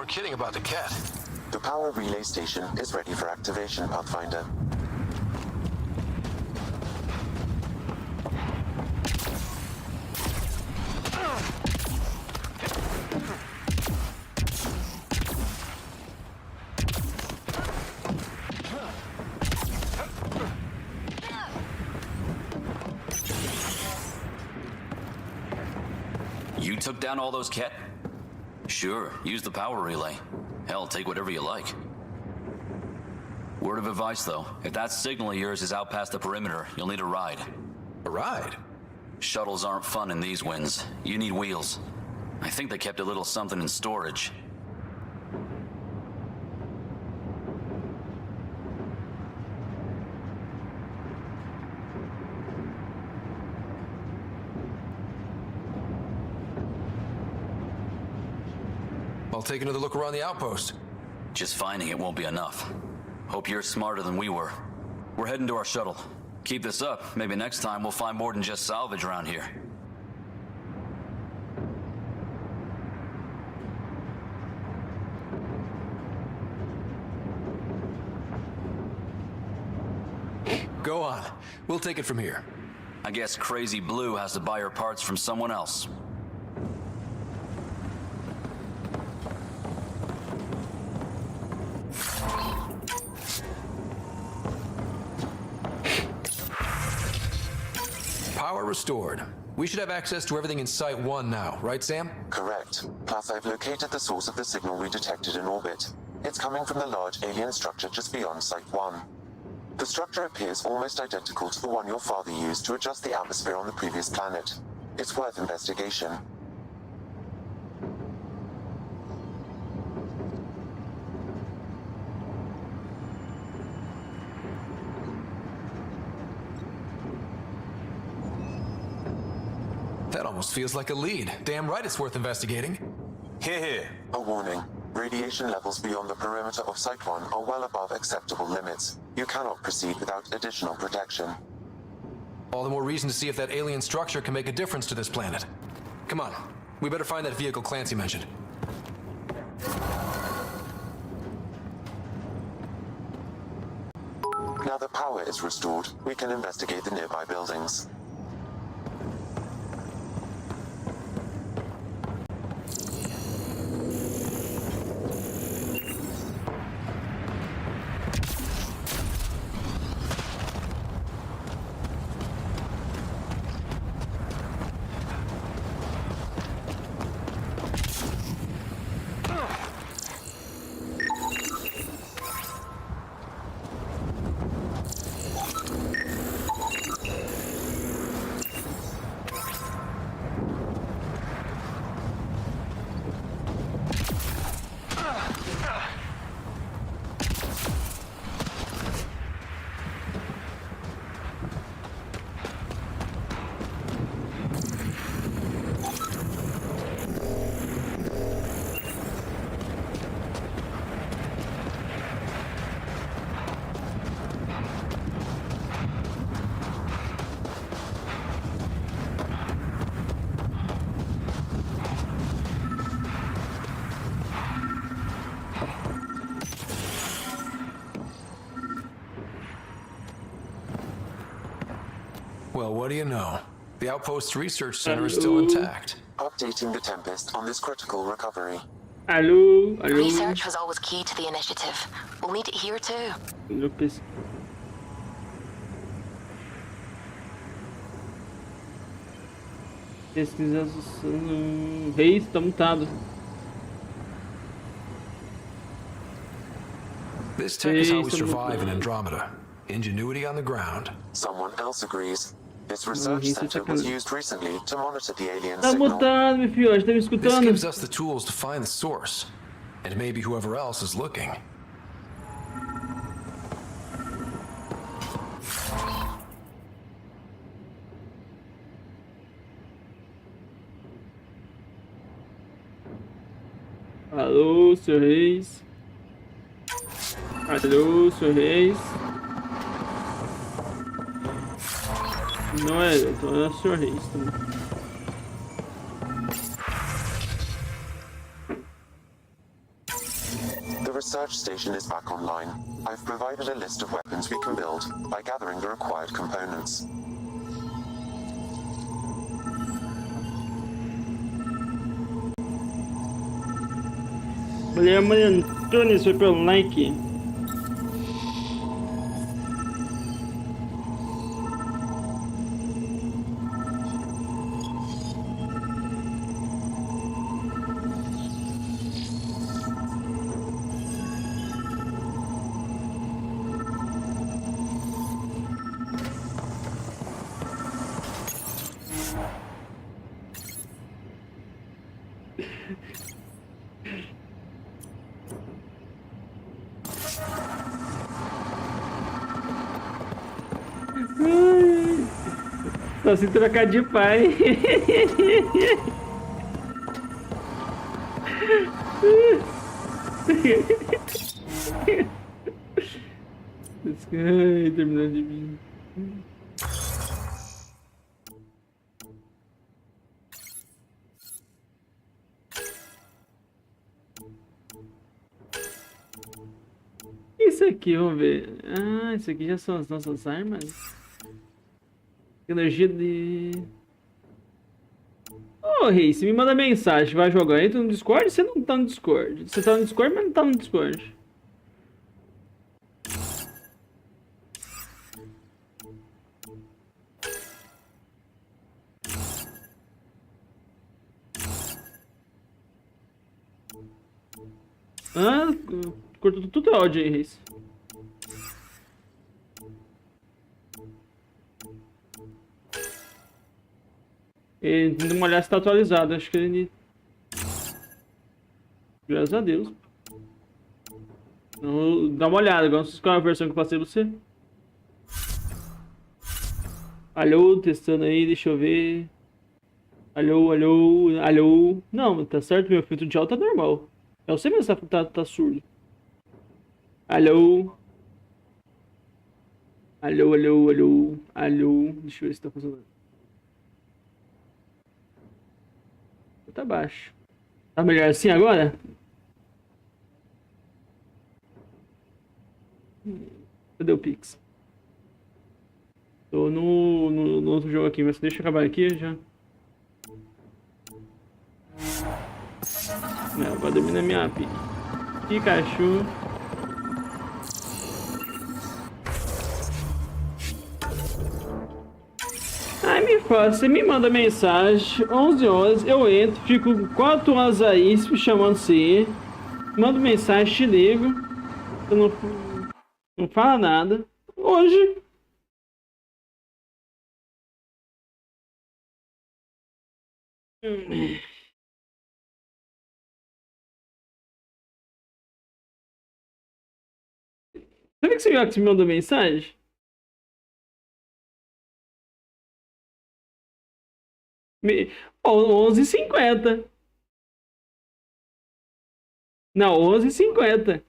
S3: Kidding about the Ket.
S10: The power relay station is ready for activation, Pathfinder.
S4: You took down all those Ket? Sure, use the power relay. Hell, take whatever you like. Word of advice, though. If that signal of yours is out past the perimeter, you'll need a ride.
S3: A ride?
S4: Shuttles aren't fun in these winds. You need wheels. I think they kept a little something in storage.
S3: I'll take another look around the outpost.
S4: Just finding it won't be enough. Hope you're smarter than we were. We're heading to our shuttle. Keep this up. Maybe next time we'll find more than just salvage around here.
S3: go on. We'll take it from here.
S1: I guess Crazy Blue has to buy her parts from someone else.
S3: Power restored. We should have access to everything in Site 1 now, right, Sam?
S10: Correct. Plus, I've located the source of the signal we detected in orbit. It's coming from the large alien structure just beyond Site 1. The structure appears almost identical to the one your father used to adjust the atmosphere on the previous planet. It's worth investigation.
S3: That almost feels like a lead. Damn right it's worth investigating.
S22: Here.
S10: A warning. Radiation levels beyond the perimeter of Site 1 are well above acceptable limits. You cannot proceed without additional protection.
S3: All the more reason to see if that alien structure can make a difference to this planet. Come on. We better find that vehicle Clancy mentioned.
S10: Now the power is restored, we can investigate the nearby buildings.
S3: Well, what do you know? The Outpost's research center is still intact.
S10: Updating the Tempest on this critical recovery.
S9: Alô?
S14: Research was always key to the initiative. We'll need it here too.
S9: Pesquisa. Reis, tá mutado.
S3: This tech is how we survive in Andromeda. Ingenuity on the ground.
S10: Someone else agrees. This research center was used recently to monitor the alien
S9: Tá
S10: signal.
S9: mutado, meu filho. Tá me
S3: This
S9: escutando?
S3: gives us the tools to find the source. And maybe whoever else is looking.
S9: Alô, Sr. Reis. Alô, Sr. Reis. Não é, então é o Sr. Reis também.
S10: The research station is back online. I've provided a list of weapons we can build by gathering the required components.
S9: Valeu, Maria Antônia, foi pelo like. Só se trocar de pai. Ai, terminou de vir. Isso esse aqui, vamos ver. Ah, esse aqui já são as nossas armas. Energia de... Ô, Rei, você me manda mensagem, vai jogar. Entra no Discord? Você não tá no Discord. Você tá no Discord, mas não tá no Discord. Ah, cortou tudo o áudio aí, Reis. Tem que olhar se tá atualizado. Acho que ele... Graças a Deus. Então, dá uma olhada. Agora qual é a versão que eu passei pra você. Alô, testando aí. Deixa eu ver. Alô, alô, alô. Não, tá certo. Meu filtro de áudio tá normal. Eu sei mesmo que tá surdo. Alô. Alô, alô, alô. Alô. Deixa eu ver se tá funcionando. Tá baixo. Tá melhor assim agora? Cadê o Pix? Tô no outro jogo aqui, mas deixa eu acabar aqui já. Não, vai dormir na minha pique. Pikachu. Ai, me fala, você me manda mensagem, 11 horas, eu entro, fico 4 horas aí, me chamando você, mando mensagem, te ligo, você não fala nada. Hoje... Sabe que você viu que você me mandou mensagem? Oh, 11h50. Não, 11h50.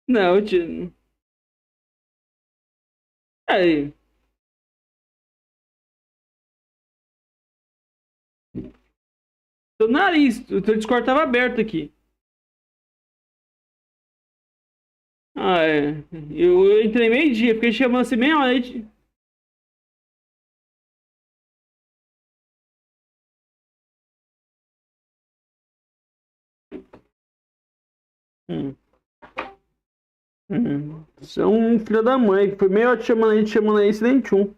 S9: Não, tio. Aí. Seu nariz, o teu Discord tava aberto aqui. Ah, é. Eu entrei meio-dia, fiquei chamando assim meia hora. Você é um filho da mãe, que foi meia hora te chamando aí, sem nem tchum.